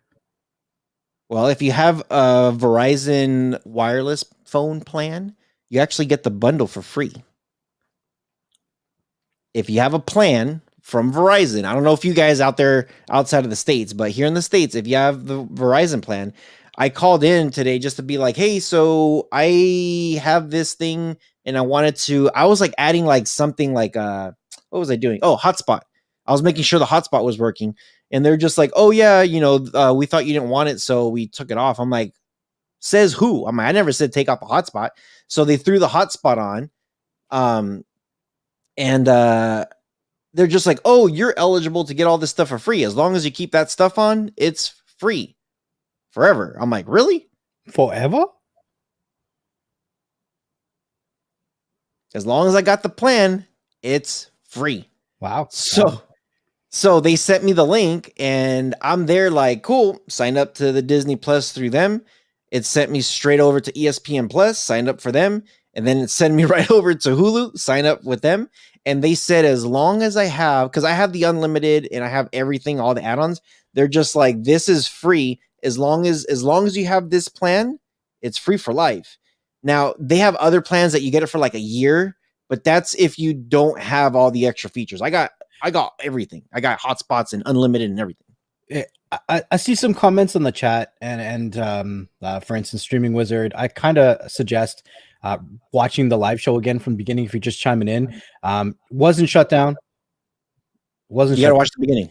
Well, if you have a Verizon wireless phone plan, you actually get the bundle for free. If you have a plan from Verizon, I don't know if you guys out there outside of the States, but here in the States, if you have the Verizon plan, I called in today just to be like, hey, so I have this thing and I was like adding like something like, what was I doing? Oh, hotspot. I was making sure the hotspot was working. And they're just like, oh yeah, we thought you didn't want it, so we took it off. I'm like, says who? I never said take out the hotspot. So they threw the hotspot on. And they're just like, oh, you're eligible to get all this stuff for free. As long as you keep that stuff on, it's free forever. I'm like, really? Forever? As long as I got the plan, it's free. Wow. So they sent me the link and I'm there like, cool, sign up to the Disney Plus through them. It sent me straight over to ESPN Plus, signed up for them. And then it sent me right over to Hulu, sign up with them. And they said, as long as I have, because I have the unlimited and I have everything, all the add-ons, they're just like, this is free. As long as you have this plan, it's free for life. Now they have other plans that you get it for like a year, but that's if you don't have all the extra features. I got everything. I got hotspots and unlimited and everything. I see some comments on the chat and for instance, Streaming Wizard, I kind of suggest watching the live show again from the beginning if you're just chiming in. Wasn't shut down. You gotta watch the beginning.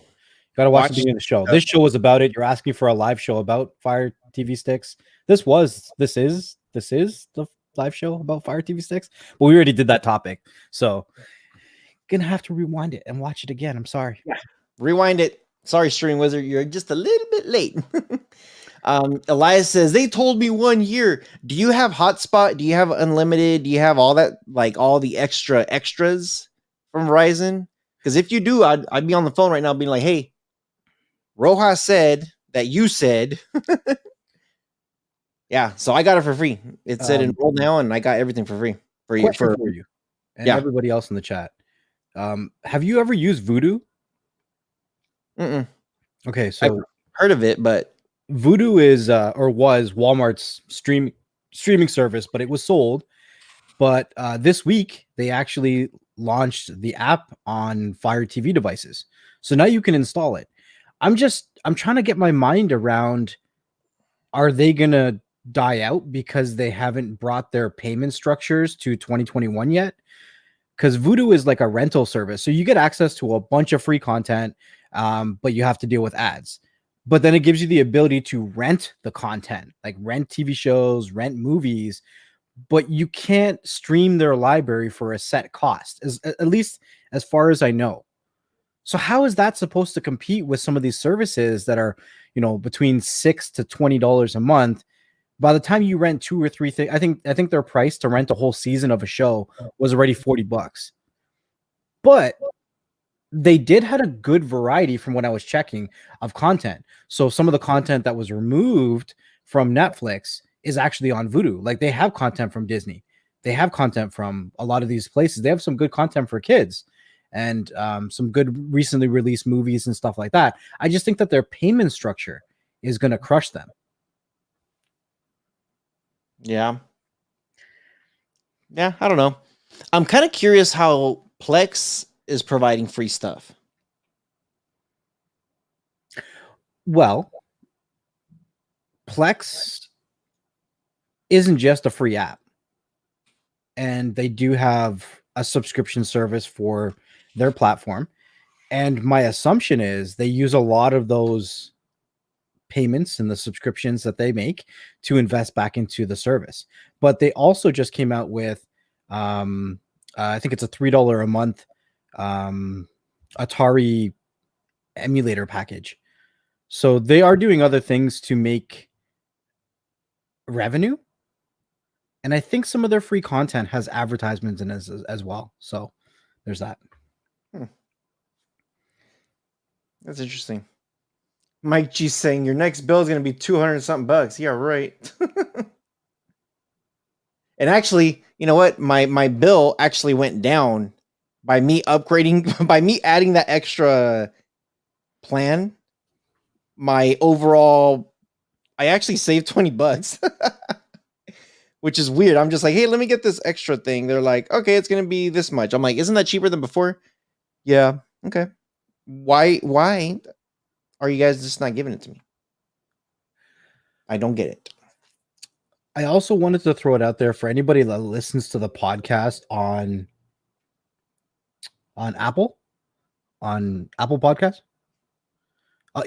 Gotta watch the beginning of the show. This show was about it. You're asking for a live show about Fire TV Sticks. This is the live show about Fire TV Sticks. But we already did that topic. So gonna have to rewind it and watch it again. I'm sorry. Yeah. Rewind it. Sorry, Stream Wizard, you're just a little bit late. Elias says, they told me 1 year. Do you have hotspot? Do you have unlimited? Do you have all that, like all the extras from Verizon? Because if you do, I'd be on the phone right now being like, hey, Rohas said that you said. Yeah, so I got it for free. It said enroll now, and I got everything for free. for you. Question for you and Yeah. everybody else in the chat. Have you ever used Vudu? Mm-mm. Okay, I've so heard of it, but Vudu is or was Walmart's streaming service, but it was sold. But this week they actually launched the app on Fire TV devices, so now you can install it. I'm trying to get my mind around, are they gonna die out because they haven't brought their payment structures to 2021 yet? Because Vudu is like a rental service, so you get access to a bunch of free content, but you have to deal with ads. But then it gives you the ability to rent the content, like rent TV shows, rent movies, but you can't stream their library for a set cost, at least as far as I know. So how is that supposed to compete with some of these services that are, between $6 to $20 a month? By the time you rent two or three things, I think their price to rent a whole season of a show was already $40. But they did had a good variety from what I was checking of content. So some of the content that was removed from Netflix is actually on Vudu. Like they have content from Disney. They have content from a lot of these places. They have some good content for kids and some good recently released movies and stuff like that. I just think that their payment structure is going to crush them. yeah. Yeah, I don't know. I'm kind of curious how Plex is providing free stuff. Well, Plex isn't just a free app, and they do have a subscription service for their platform. And my assumption is they use a lot of those payments and the subscriptions that they make to invest back into the service. But they also just came out with, I think it's a $3 a month Atari emulator package. So they are doing other things to make revenue. And I think some of their free content has advertisements in it as well. So there's that. That's interesting. Mike G saying your next bill is going to be 200 something bucks. Yeah, right. And actually, you know what? My bill actually went down by me upgrading, by me adding that extra plan. My overall, I actually saved 20 bucks, which is weird. I'm just like, hey, let me get this extra thing. They're like, okay, it's going to be this much. I'm like, isn't that cheaper than before? Yeah. Okay. Why are you guys just not giving it to me? I don't get it. I also wanted to throw it out there for anybody that listens to the podcast on Apple Podcast.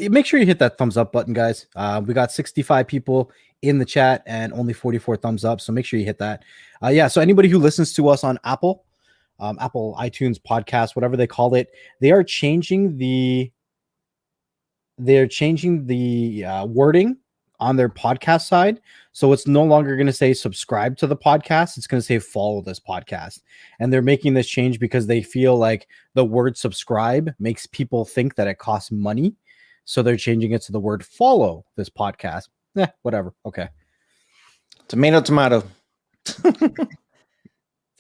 Make sure you hit that thumbs up button, guys. We got 65 people in the chat and only 44 thumbs up, so make sure you hit that. So anybody who listens to us on Apple iTunes podcast, whatever they call it, they are changing the wording on their podcast side. So it's no longer going to say subscribe to the podcast. It's going to say follow this podcast. And they're making this change because they feel like the word subscribe makes people think that it costs money. So they're changing it to the word follow this podcast. Whatever. Okay. Tomato. The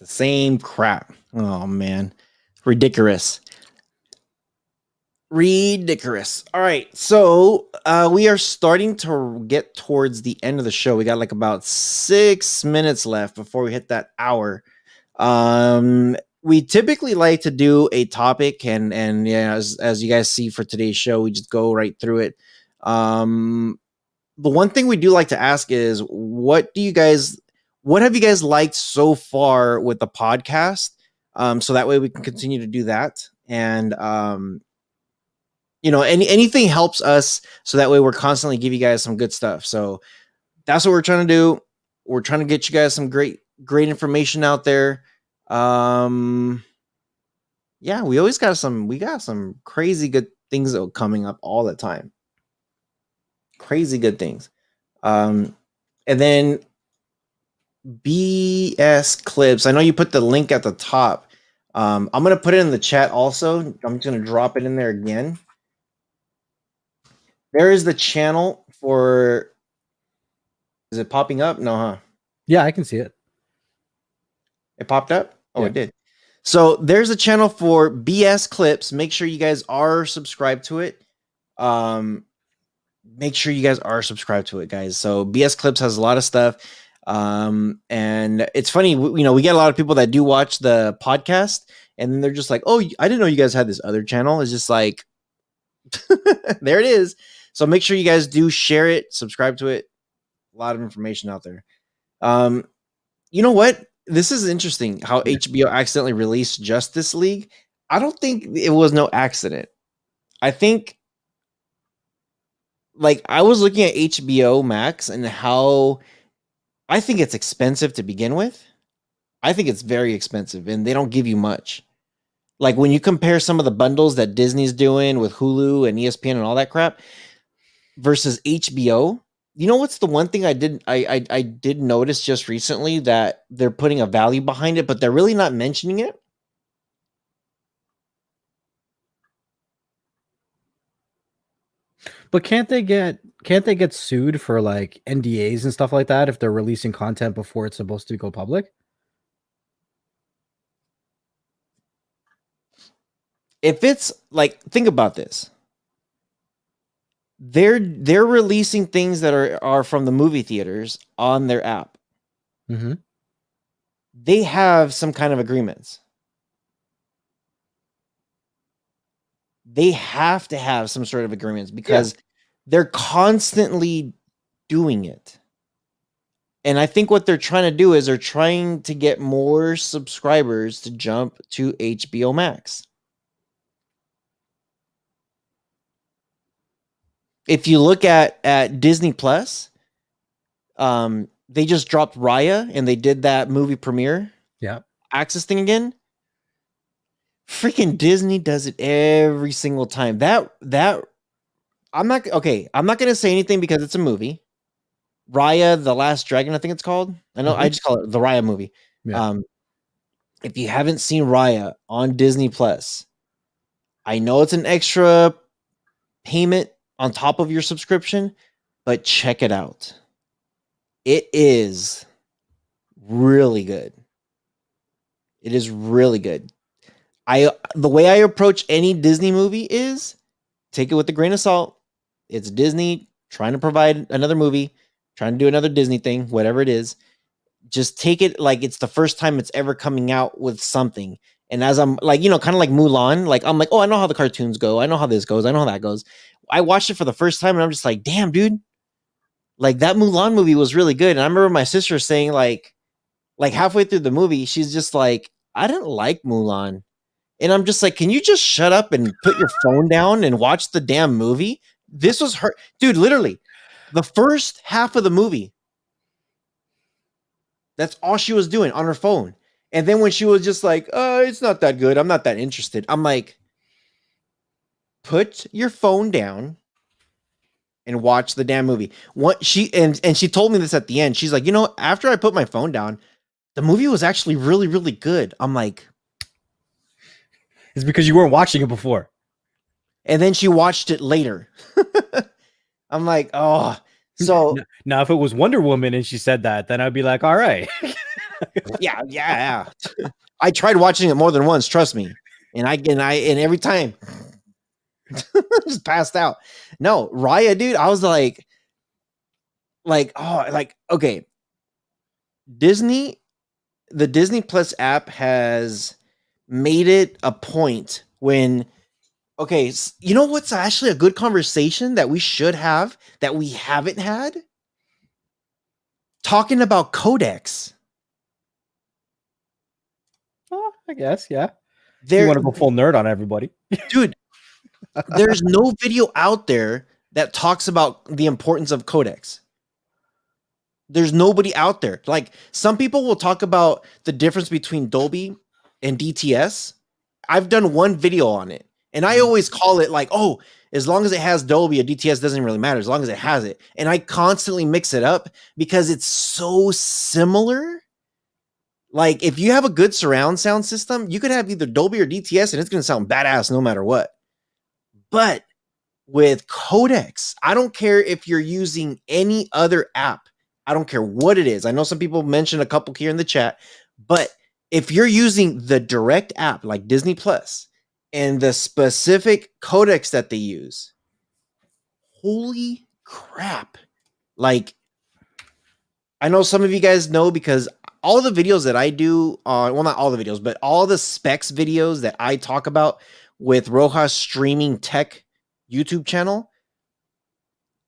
same crap. Oh, man. Ridiculous. All right, so we are starting to get towards the end of the show. We got like about 6 minutes left before we hit that hour. We typically like to do a topic, and yeah, as you guys see for today's show, we just go right through it. The one thing we do like to ask is, what have you guys liked so far with the podcast? So that way we can continue to do that, and anything helps us, so that way we're constantly give you guys some good stuff. So that's what we're trying to do. We're trying to get you guys some great information out there. Yeah, we got some crazy good things coming up all the time. Crazy good things. And then BS clips. I know you put the link at the top. I'm gonna put it in the chat also. I'm just gonna drop it in there again. There is the channel for. Is it popping up? No, huh? Yeah, I can see it. It popped up? Oh, Yeah. it did. So there's a channel for BS Clips. Make sure you guys are subscribed to it. Make sure you guys are subscribed to it, guys. So BS Clips has a lot of stuff. And it's funny, we get a lot of people that do watch the podcast, and then they're just like, oh, I didn't know you guys had this other channel. It's just like, there it is. So make sure you guys do share it, subscribe to it. A lot of information out there. You know what? This is interesting how HBO accidentally released Justice League. I don't think it was no accident. I think, like, I was looking at HBO Max and how I think it's expensive to begin with. I think it's very expensive and they don't give you much. Like, when you compare some of the bundles that Disney's doing with Hulu and ESPN and all that crap versus HBO, you know what's the one thing I did notice just recently, that they're putting a value behind it, but they're really not mentioning it? But can't they get sued for like NDAs and stuff like that if they're releasing content before it's supposed to go public? If it's like, think about this. They're releasing things that are from the movie theaters on their app. Mm-hmm. They have some kind of agreements. They have to have some sort of agreements because they're constantly doing it. And I think what they're trying to do is they're trying to get more subscribers to jump to HBO Max. If you look at Disney Plus, they just dropped Raya and they did that movie premiere access thing again. Freaking Disney does it every single time. That I'm not gonna say anything because it's a movie. Raya, the Last Dragon, I think it's called. I know, I just call it the Raya movie. Yeah. If you haven't seen Raya on Disney Plus, I know it's an extra payment on top of your subscription, but check it out. It is really good. It is really good. The way I approach any Disney movie is take it with a grain of salt. It's Disney trying to provide another movie, trying to do another Disney thing, whatever it is. Just take it like it's the first time it's ever coming out with something. And as I'm like, kind of like Mulan, like I'm like, oh, I know how the cartoons go. I know how this goes. I know how that goes. I watched it for the first time and I'm just like, damn, dude. Like, that Mulan movie was really good. And I remember my sister saying like halfway through the movie, she's just like, I didn't like Mulan. And I'm just like, can you just shut up and put your phone down and watch the damn movie? This was her, dude, literally the first half of the movie. That's all she was doing on her phone. And then when she was just like, it's not that good, I'm not that interested. I'm like, put your phone down and watch the damn movie. What she told me this at the end. She's like, after I put my phone down, the movie was actually really, really good. I'm like, it's because you weren't watching it before. And then she watched it later. I'm like, oh. So now if it was Wonder Woman and she said that, then I'd be like, all right. yeah. I tried watching it more than once, trust me. And every time just passed out. No, Raya, dude, I was like, okay. The Disney Plus app has made it a point when, okay, you know what's actually a good conversation that we should have that we haven't had? Talking about codecs. Oh, I guess, yeah. You want to go full nerd on everybody. Dude, there's no video out there that talks about the importance of codecs. There's nobody out there. Like, some people will talk about the difference between Dolby and DTS. I've done one video on it. And I always call it like, oh, as long as it has Dolby, a DTS doesn't really matter, as long as it has it. And I constantly mix it up because it's so similar. Like, if you have a good surround sound system, you could have either Dolby or DTS and it's going to sound badass no matter what. But with codecs, I don't care if you're using any other app. I don't care what it is. I know some people mentioned a couple here in the chat, but if you're using the direct app like Disney Plus and the specific codecs that they use, holy crap. Like, I know some of you guys know because all the videos that I do on, well, not all the videos, but all the specs videos that I talk about with Rohas Streaming Tech YouTube channel,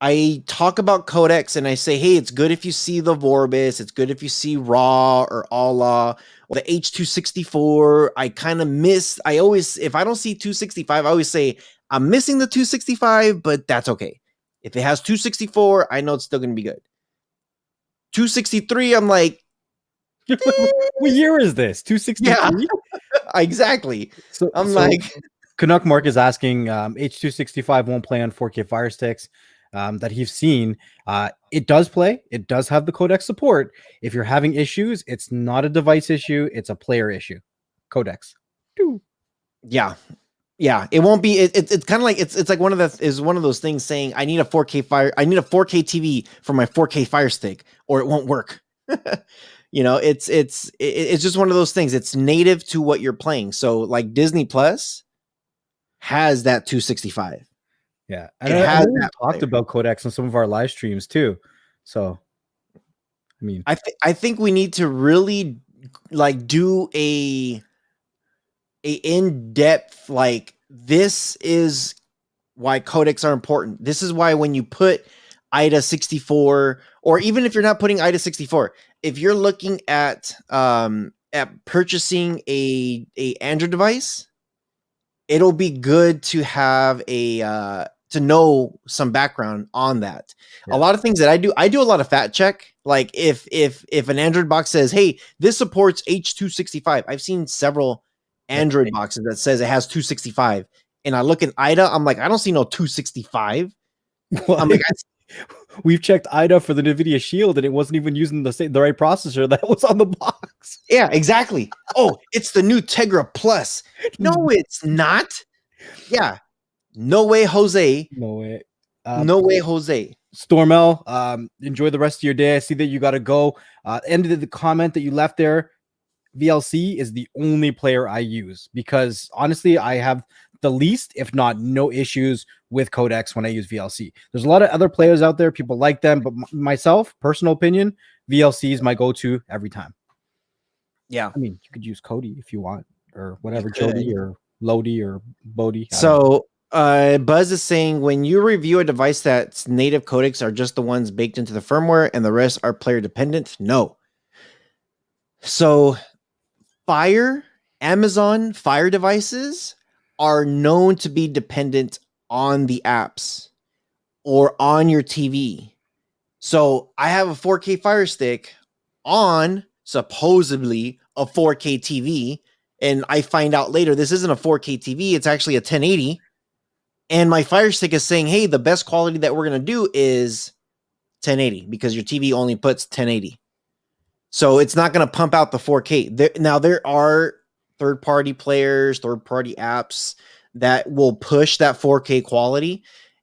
I talk about codecs and I say, hey, it's good if you see the Vorbis, it's good if you see raw or Allah or the H264. I kind of miss, I always, if I don't see 265, I always say I'm missing the 265, but that's okay. If it has 264, I know it's still going to be good. 263, I'm like, what year is this? 263? Yeah, exactly. So like, Canuck Mark is asking, H265 won't play on 4K Fire Sticks that he's seen. It does play. It does have the codec support. If you're having issues, it's not a device issue. It's a player issue. Codecs. Yeah. Yeah, it won't be. It's kind of like it's like one of those things saying I need a 4K TV for my 4K Fire Stick or it won't work. You know, it's just one of those things. It's native to what you're playing. So like Disney Plus has that 265. Yeah, and I know we talked about codecs on some of our live streams too. So, I mean, I think we need to really like do a in-depth, like, this is why codecs are important. This is why when you put IDA 64, or even if you're not putting IDA 64, if you're looking at purchasing a Android device, it'll be good to have to know some background on that. Yeah. A lot of things that I do a lot of fact check. Like if an Android box says, hey, this supports H265, I've seen several Android boxes that says it has 265, and I look at IDA, I'm like, I don't see no 265. I'm like, we've checked IDA for the NVIDIA Shield and it wasn't even using the right processor that was on the box. Yeah, exactly. Oh, it's the new Tegra Plus. No, it's not. Yeah. No way, Jose. No way. No way, Jose. Stormel, enjoy the rest of your day. I see that you got to go. End of the comment that you left there. VLC is the only player I use because honestly, I have the least, if not no issues with codecs when I use VLC. There's a lot of other players out there. People like them, but myself, personal opinion, VLC is my go-to every time. Yeah. I mean, you could use Kodi if you want or whatever, Jody or Lodi or Bodhi. So Buzz is saying when you review a device that's native codecs are just the ones baked into the firmware and the rest are player dependent. No. So Amazon Fire devices are known to be dependent on the apps or on your TV. So I have a 4K Fire Stick on supposedly a 4K TV, and I find out later this isn't a 4K TV, it's actually a 1080. And my Fire Stick is saying, hey, the best quality that we're going to do is 1080 because your TV only puts 1080. So it's not going to pump out the 4K. Now, there are third-party players, third-party apps that will push that 4K quality.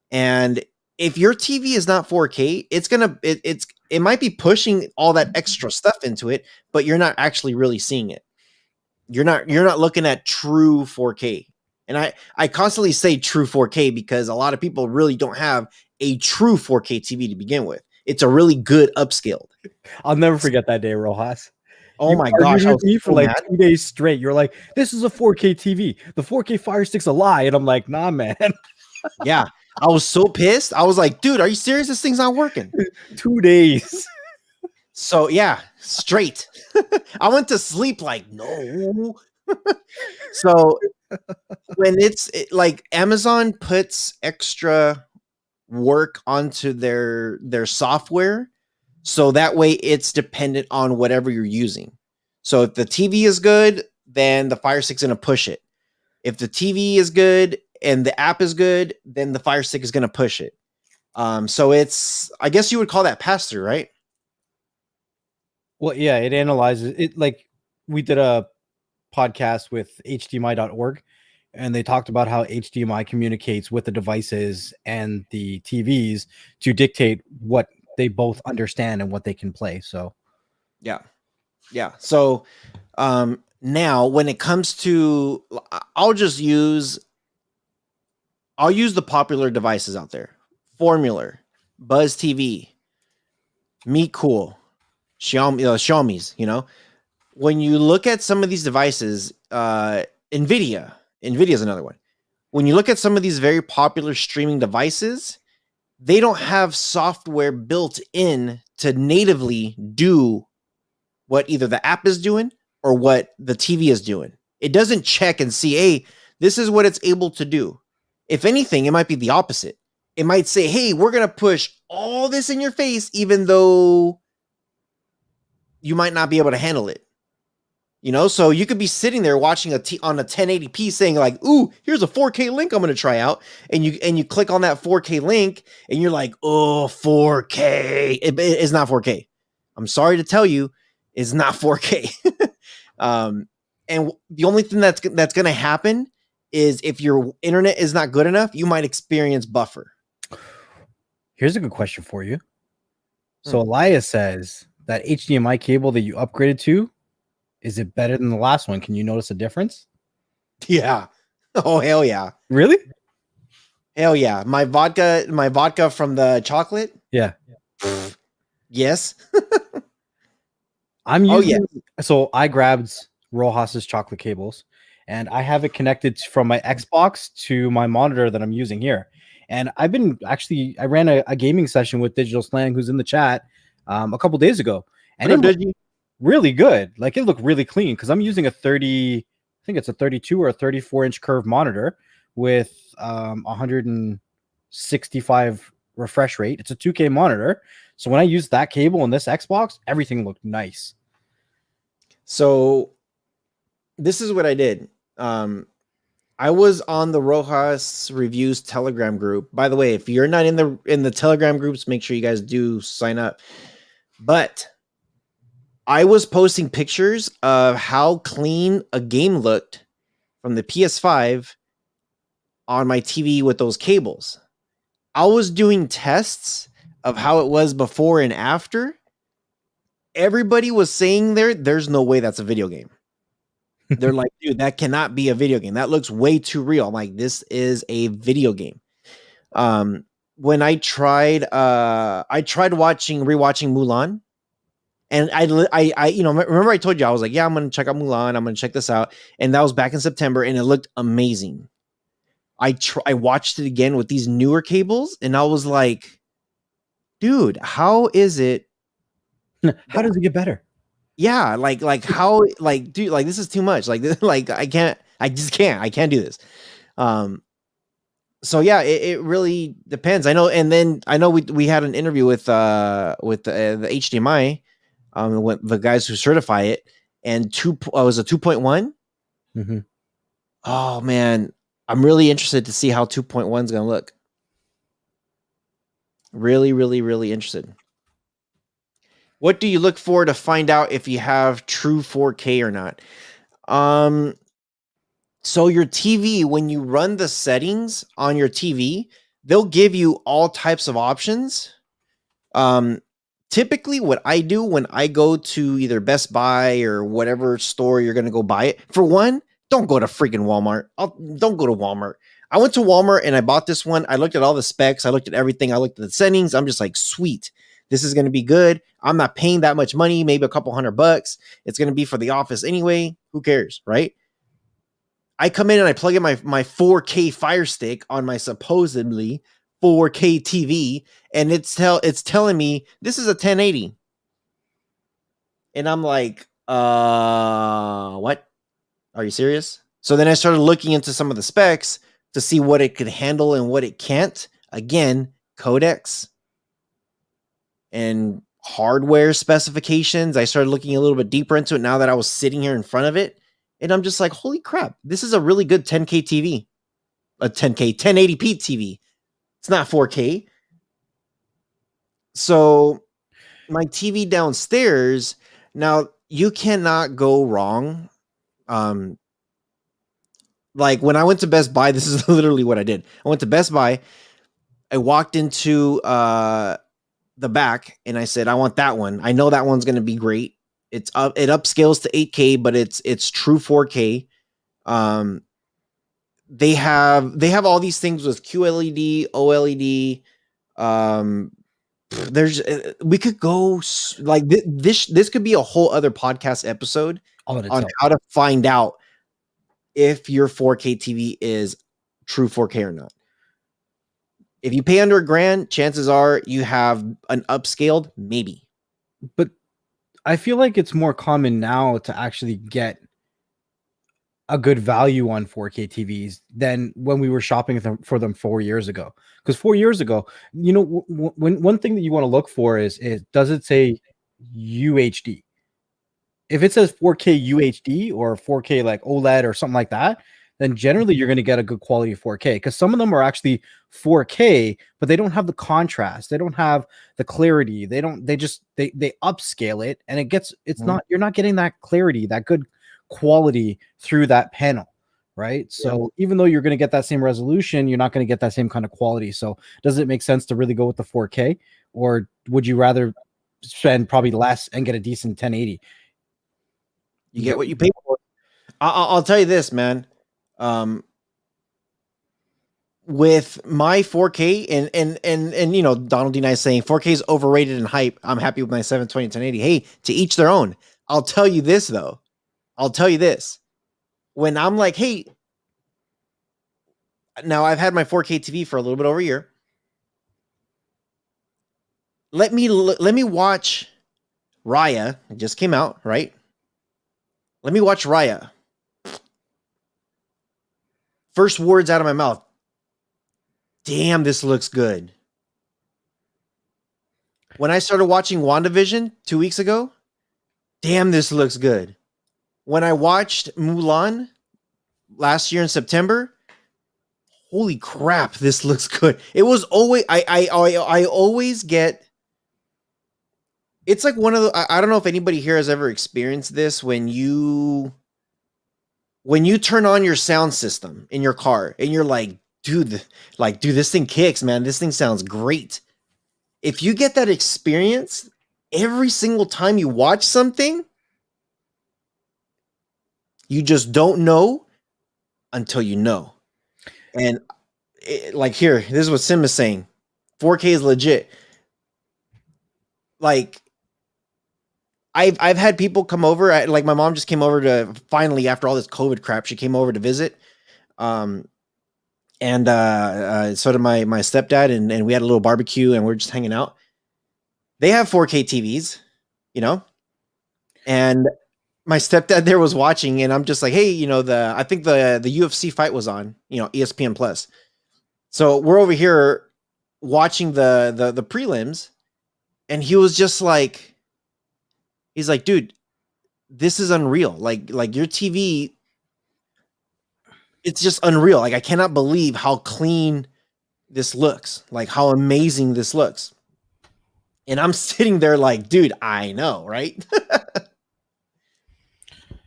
And if your TV is not 4K, it might be pushing all that extra stuff into it, but you're not actually really seeing it. You're not looking at true 4K. And I constantly say true 4K because a lot of people really don't have a true 4K TV to begin with. It's a really good upscaled. I'll never forget that day, Rojas. Oh my gosh, I was me for like 2 days straight. You're like, this is a 4K TV. The 4K Fire Stick's a lie. And I'm like, nah, man. Yeah. I was so pissed. I was like, dude, are you serious? This thing's not working. 2 days. So yeah, straight. I went to sleep like, no. So when like Amazon puts extra work onto their software, so that way it's dependent on whatever you're using. So if the TV is good, then the Fire Stick's going to push it. If the TV is good and the app is good, then the Fire Stick is going to push it. So it's, I guess you would call that pass-through, right? Well, yeah, it analyzes it. Like we did a podcast with HDMI.org, and they talked about how HDMI communicates with the devices and the TVs to dictate what they both understand and what they can play. So, yeah. So, Now, when it comes to, I'll use the popular devices out there: Formula, Buzz TV, Meet Cool, Xiaomi's. When you look at some of these devices, Nvidia is another one. When you look at some of these very popular streaming devices, they don't have software built in to natively do what either the app is doing or what the TV is doing. It doesn't check and see, hey, this is what it's able to do. If anything, it might be the opposite. It might say, hey, we're going to push all this in your face, even though you might not be able to handle it. So you could be sitting there watching on a 1080p saying like, ooh, here's a 4K link I'm going to try out. And you click on that 4K link and you're like, oh, 4K. It's not 4K. I'm sorry to tell you, it's not 4K. And the only thing that's going to happen is if your internet is not good enough, you might experience buffer. Here's a good question for you. So Elias says that HDMI cable that you upgraded to, is it better than the last one? Can you notice a difference? Yeah. Oh, hell yeah. Really? Hell yeah. My vodka from the chocolate. Yeah. Yes. I'm using, so I grabbed Rohas's chocolate cables and I have it connected from my Xbox to my monitor that I'm using here. And I ran a gaming session with Digital Slang, who's in the chat, a couple days ago. And it looked really good. Like, it looked really clean because I'm using I think it's a 32 or a 34-inch curved monitor with 165 refresh rate. It's a 2K monitor. So when I used that cable on this Xbox, everything looked nice. So this is what I did. I was on the Rojas Reviews Telegram group. By the way, if you're not in the Telegram groups, make sure you guys do sign up. But I was posting pictures of how clean a game looked from the PS5 on my TV with those cables. I was doing tests of how it was before and after. Everybody was saying there's no way that's a video game. They're like, dude, that cannot be a video game. That looks way too real. I'm like, this is a video game. When I tried rewatching Mulan, and I remember I told you, I was like, yeah, I'm going to check out Mulan. I'm going to check this out. And that was back in September and it looked amazing. I watched it again with these newer cables and I was like, dude, how is it? How does it get better? Yeah. Like how, like, dude, like this is too much. Like this, like I can't do this. So yeah, it really depends. I know. And then I know we had an interview with the HDMI, with the guys who certify it, and was a 2.1. Mm-hmm. Oh man, I'm really interested to see how 2.1 is going to look. Really, really, really interested. What do you look for to find out if you have true 4K or not? So your TV, when you run the settings on your TV, they'll give you all types of options. Typically what I do when I go to either Best Buy or whatever store you're going to go buy it, for one, don't go to freaking Walmart. Don't go to Walmart. I went to Walmart and I bought this one. I looked at all the specs. I looked at everything. I looked at the settings. I'm just like, sweet. This is going to be good. I'm not paying that much money, maybe a couple $100. It's going to be for the office anyway. Who cares, right? I come in and I plug in my 4K Fire Stick on my supposedly 4K TV, and it's telling me this is a 1080. And I'm like, what? Are you serious? So then I started looking into some of the specs to see what it could handle and what it can't. Again, codecs and hardware specifications. I started looking a little bit deeper into it now that I was sitting here in front of it. And I'm just like, holy crap, this is a really good 10K TV. A 10K, 1080p TV. It's not 4K. So my TV downstairs, now you cannot go wrong. Like when I went to Best Buy, this is literally what I did. I went to Best Buy. I walked into the back and I said, I want that one. I know that one's going to be great. It upscales to 8K, but it's true 4K. They have all these things with QLED, OLED. There's we could go like this could be a whole other podcast episode on how to find out if your 4K TV is true 4K or not. If you pay under $1,000, chances are you have an upscaled, maybe. But I feel like it's more common now to actually get a good value on 4K TVs than when we were shopping for them 4 years ago. Because 4 years ago, you know, when one thing that you want to look for is does it say UHD? If it says 4K UHD or 4K like OLED or something like that, then generally you're going to get a good quality 4K, because some of them are actually 4K, but they don't have the contrast, they don't have the clarity, they upscale it, and it's not, you're not getting that clarity, that good quality through that panel, right? So even though you're going to get that same resolution, you're not going to get that same kind of quality. So does it make sense to really go with the 4K, or would you rather spend probably less and get a decent 1080? You get what you pay for. I'll tell you this, man. With my 4K and you know, Donald D. Nice saying 4K is overrated and hype. I'm happy with my 720 1080. Hey, to each their own. I'll tell you this though. When I'm like, hey, now I've had my 4K TV for a little bit over a year. Let me watch Raya. It just came out, right? Let me watch Raya. First words out of my mouth. Damn, this looks good. When I started watching WandaVision 2 weeks ago, damn, this looks good. When I watched Mulan last year in September, holy crap, this looks good. It was always I always get. It's like one of the, I don't know if anybody here has ever experienced this when you turn on your sound system in your car and you're like, dude, this thing kicks, man. This thing sounds great. If you get that experience every single time you watch something, you just don't know until you know. And like here, this is what Sim is saying. 4K is legit. Like, I've had people come over. Like my mom just came over to finally, after all this COVID crap, she came over to visit. And so did my stepdad, and we had a little barbecue and we're just hanging out. They have 4K TVs, you know, and my stepdad there was watching, and I'm just like, hey, you know, I think the UFC fight was on, you know, ESPN Plus. So we're over here watching the prelims, and he was just like, he's like, dude, this is unreal. Like your TV, it's just unreal. Like, I cannot believe how clean this looks, like how amazing this looks. And I'm sitting there like, dude, I know, right?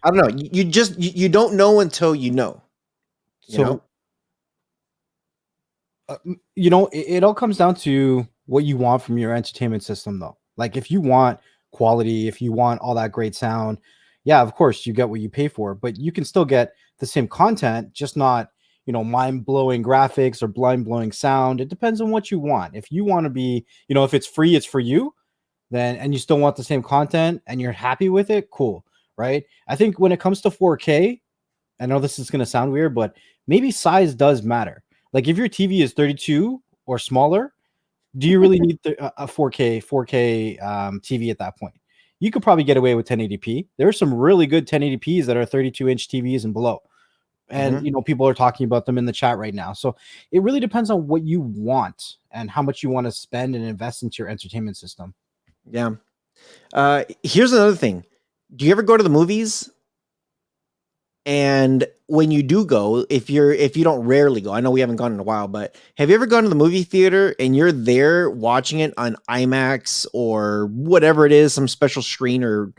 I don't know. You don't know until you know. You know, it all comes down to what you want from your entertainment system, though. Like, if you want quality, if you want all that great sound, yeah, of course you get what you pay for, but you can still get the same content, just not, you know, mind-blowing graphics or mind-blowing sound. It depends on what you want. If you want to be, you know, if it's free, it's for you, then, and you still want the same content and you're happy with it, cool, right? I think when it comes to 4K, I know this is going to sound weird, but maybe size does matter. Like, if your TV is 32 or smaller, do you really need a 4K TV at that point? You could probably get away with 1080p. There are some really good 1080ps that are 32-inch TVs and below. And, you know, people are talking about them in the chat right now. So it really depends on what you want and how much you want to spend and invest into your entertainment system. Yeah. Here's another thing. Do you ever go to the movies? And when you do go, if you don't rarely go, I know we haven't gone in a while, but have you ever gone to the movie theater and you're there watching it on IMAX or whatever it is, some special screen, or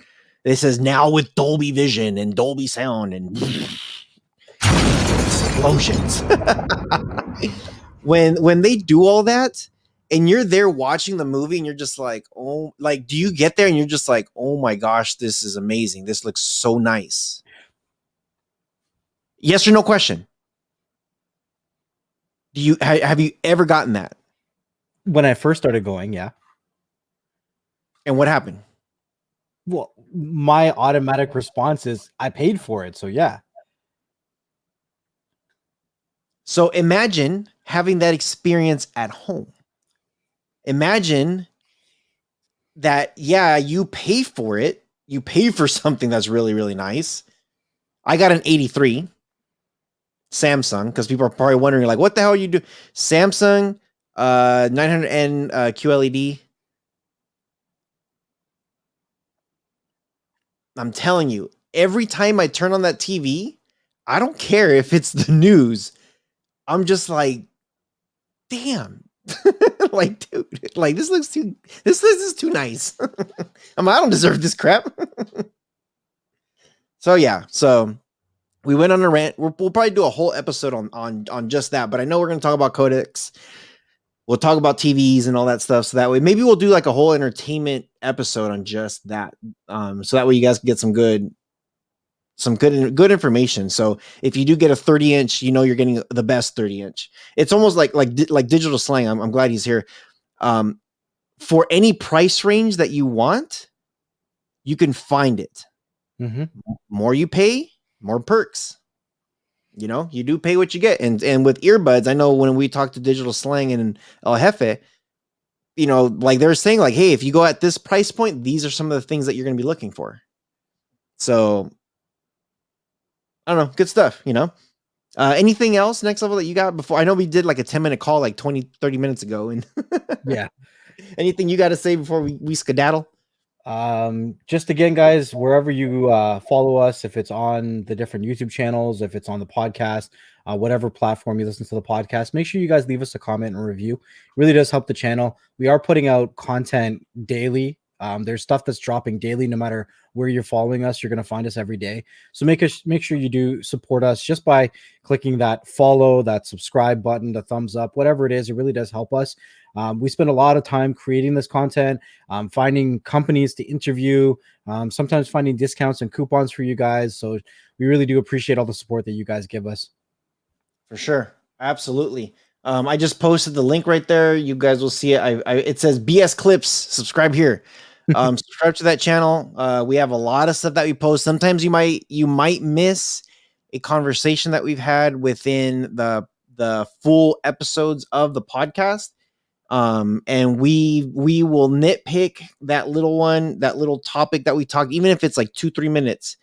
it says now with Dolby Vision and Dolby Sound and explosions. When they do all that, and you're there watching the movie and you're just like, oh, like, do you get there and you're just like, oh my gosh, this is amazing. This looks so nice. Yes or no question. Have you ever gotten that? When I first started going, yeah. And what happened? Well, my automatic response is I paid for it. So yeah. So imagine having that experience at home. Imagine that, yeah, you pay for it. You pay for something that's really, really nice. I got an 83 Samsung because people are probably wondering, like, what the hell you do? Samsung 900N QLED. I'm telling you, every time I turn on that TV, I don't care if it's the news. I'm just like, damn. Like, dude, like this is too nice. I don't deserve this crap. So yeah, so we went on a rant. We'll probably do a whole episode on just that, but I know we're going to talk about codecs. We'll talk about TVs and all that stuff. So that way, maybe we'll do like a whole entertainment episode on just that. So that way you guys can get some good information. So if you do get a 30-inch, you know you're getting the best 30-inch. It's almost like digital slang. I'm glad he's here. For any price range that you want, you can find it. Mm-hmm. More you pay, more perks. You know, you do pay what you get. And with earbuds, I know when we talk to Digital Slang and El Jefe, you know, like they're saying like, hey, if you go at this price point, these are some of the things that you're going to be looking for. So I don't know, good stuff, you know. Anything else next level that you got before? I know we did like a 10-minute call like 20-30 minutes ago. And yeah. Anything you got to say before we skedaddle? Just again, guys, wherever you follow us, if it's on the different YouTube channels, if it's on the podcast, whatever platform you listen to the podcast, make sure you guys leave us a comment and review. It really does help the channel. We are putting out content daily. There's stuff that's dropping daily. No matter where you're following us, you're going to find us every day. So make sure you do support us just by clicking that follow, that subscribe button, the thumbs up, whatever it is. It really does help us. We spend a lot of time creating this content, finding companies to interview, sometimes finding discounts and coupons for you guys. So we really do appreciate all the support that you guys give us. For sure. Absolutely. I just posted the link right there. You guys will see it. It says BS Clips. Subscribe here. Subscribe to that channel. We have a lot of stuff that we post. Sometimes you might miss a conversation that we've had within the full episodes of the podcast. And we will nitpick that little topic that we talked, even if it's like 2-3 minutes,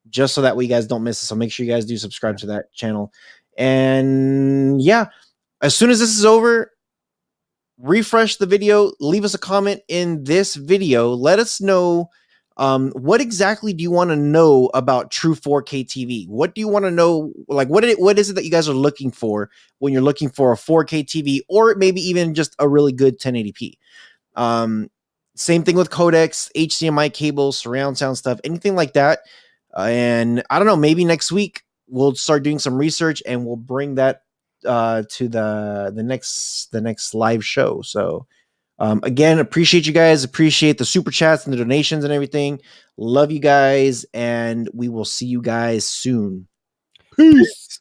just so that way you guys don't miss it. So make sure you guys do subscribe to that channel. And yeah, as soon as this is over, refresh the video, leave us a comment in this video. Let us know what exactly do you want to know about true 4K TV? What do you want to know? Like, what is it that you guys are looking for when you're looking for a 4K TV, or maybe even just a really good 1080p? Same thing with codecs, HDMI cables, surround sound stuff, anything like that. And I don't know, maybe next week we'll start doing some research and we'll bring that to the next live show. So again, appreciate you guys, appreciate the super chats and the donations and everything. Love you guys, and we will see you guys soon. Peace.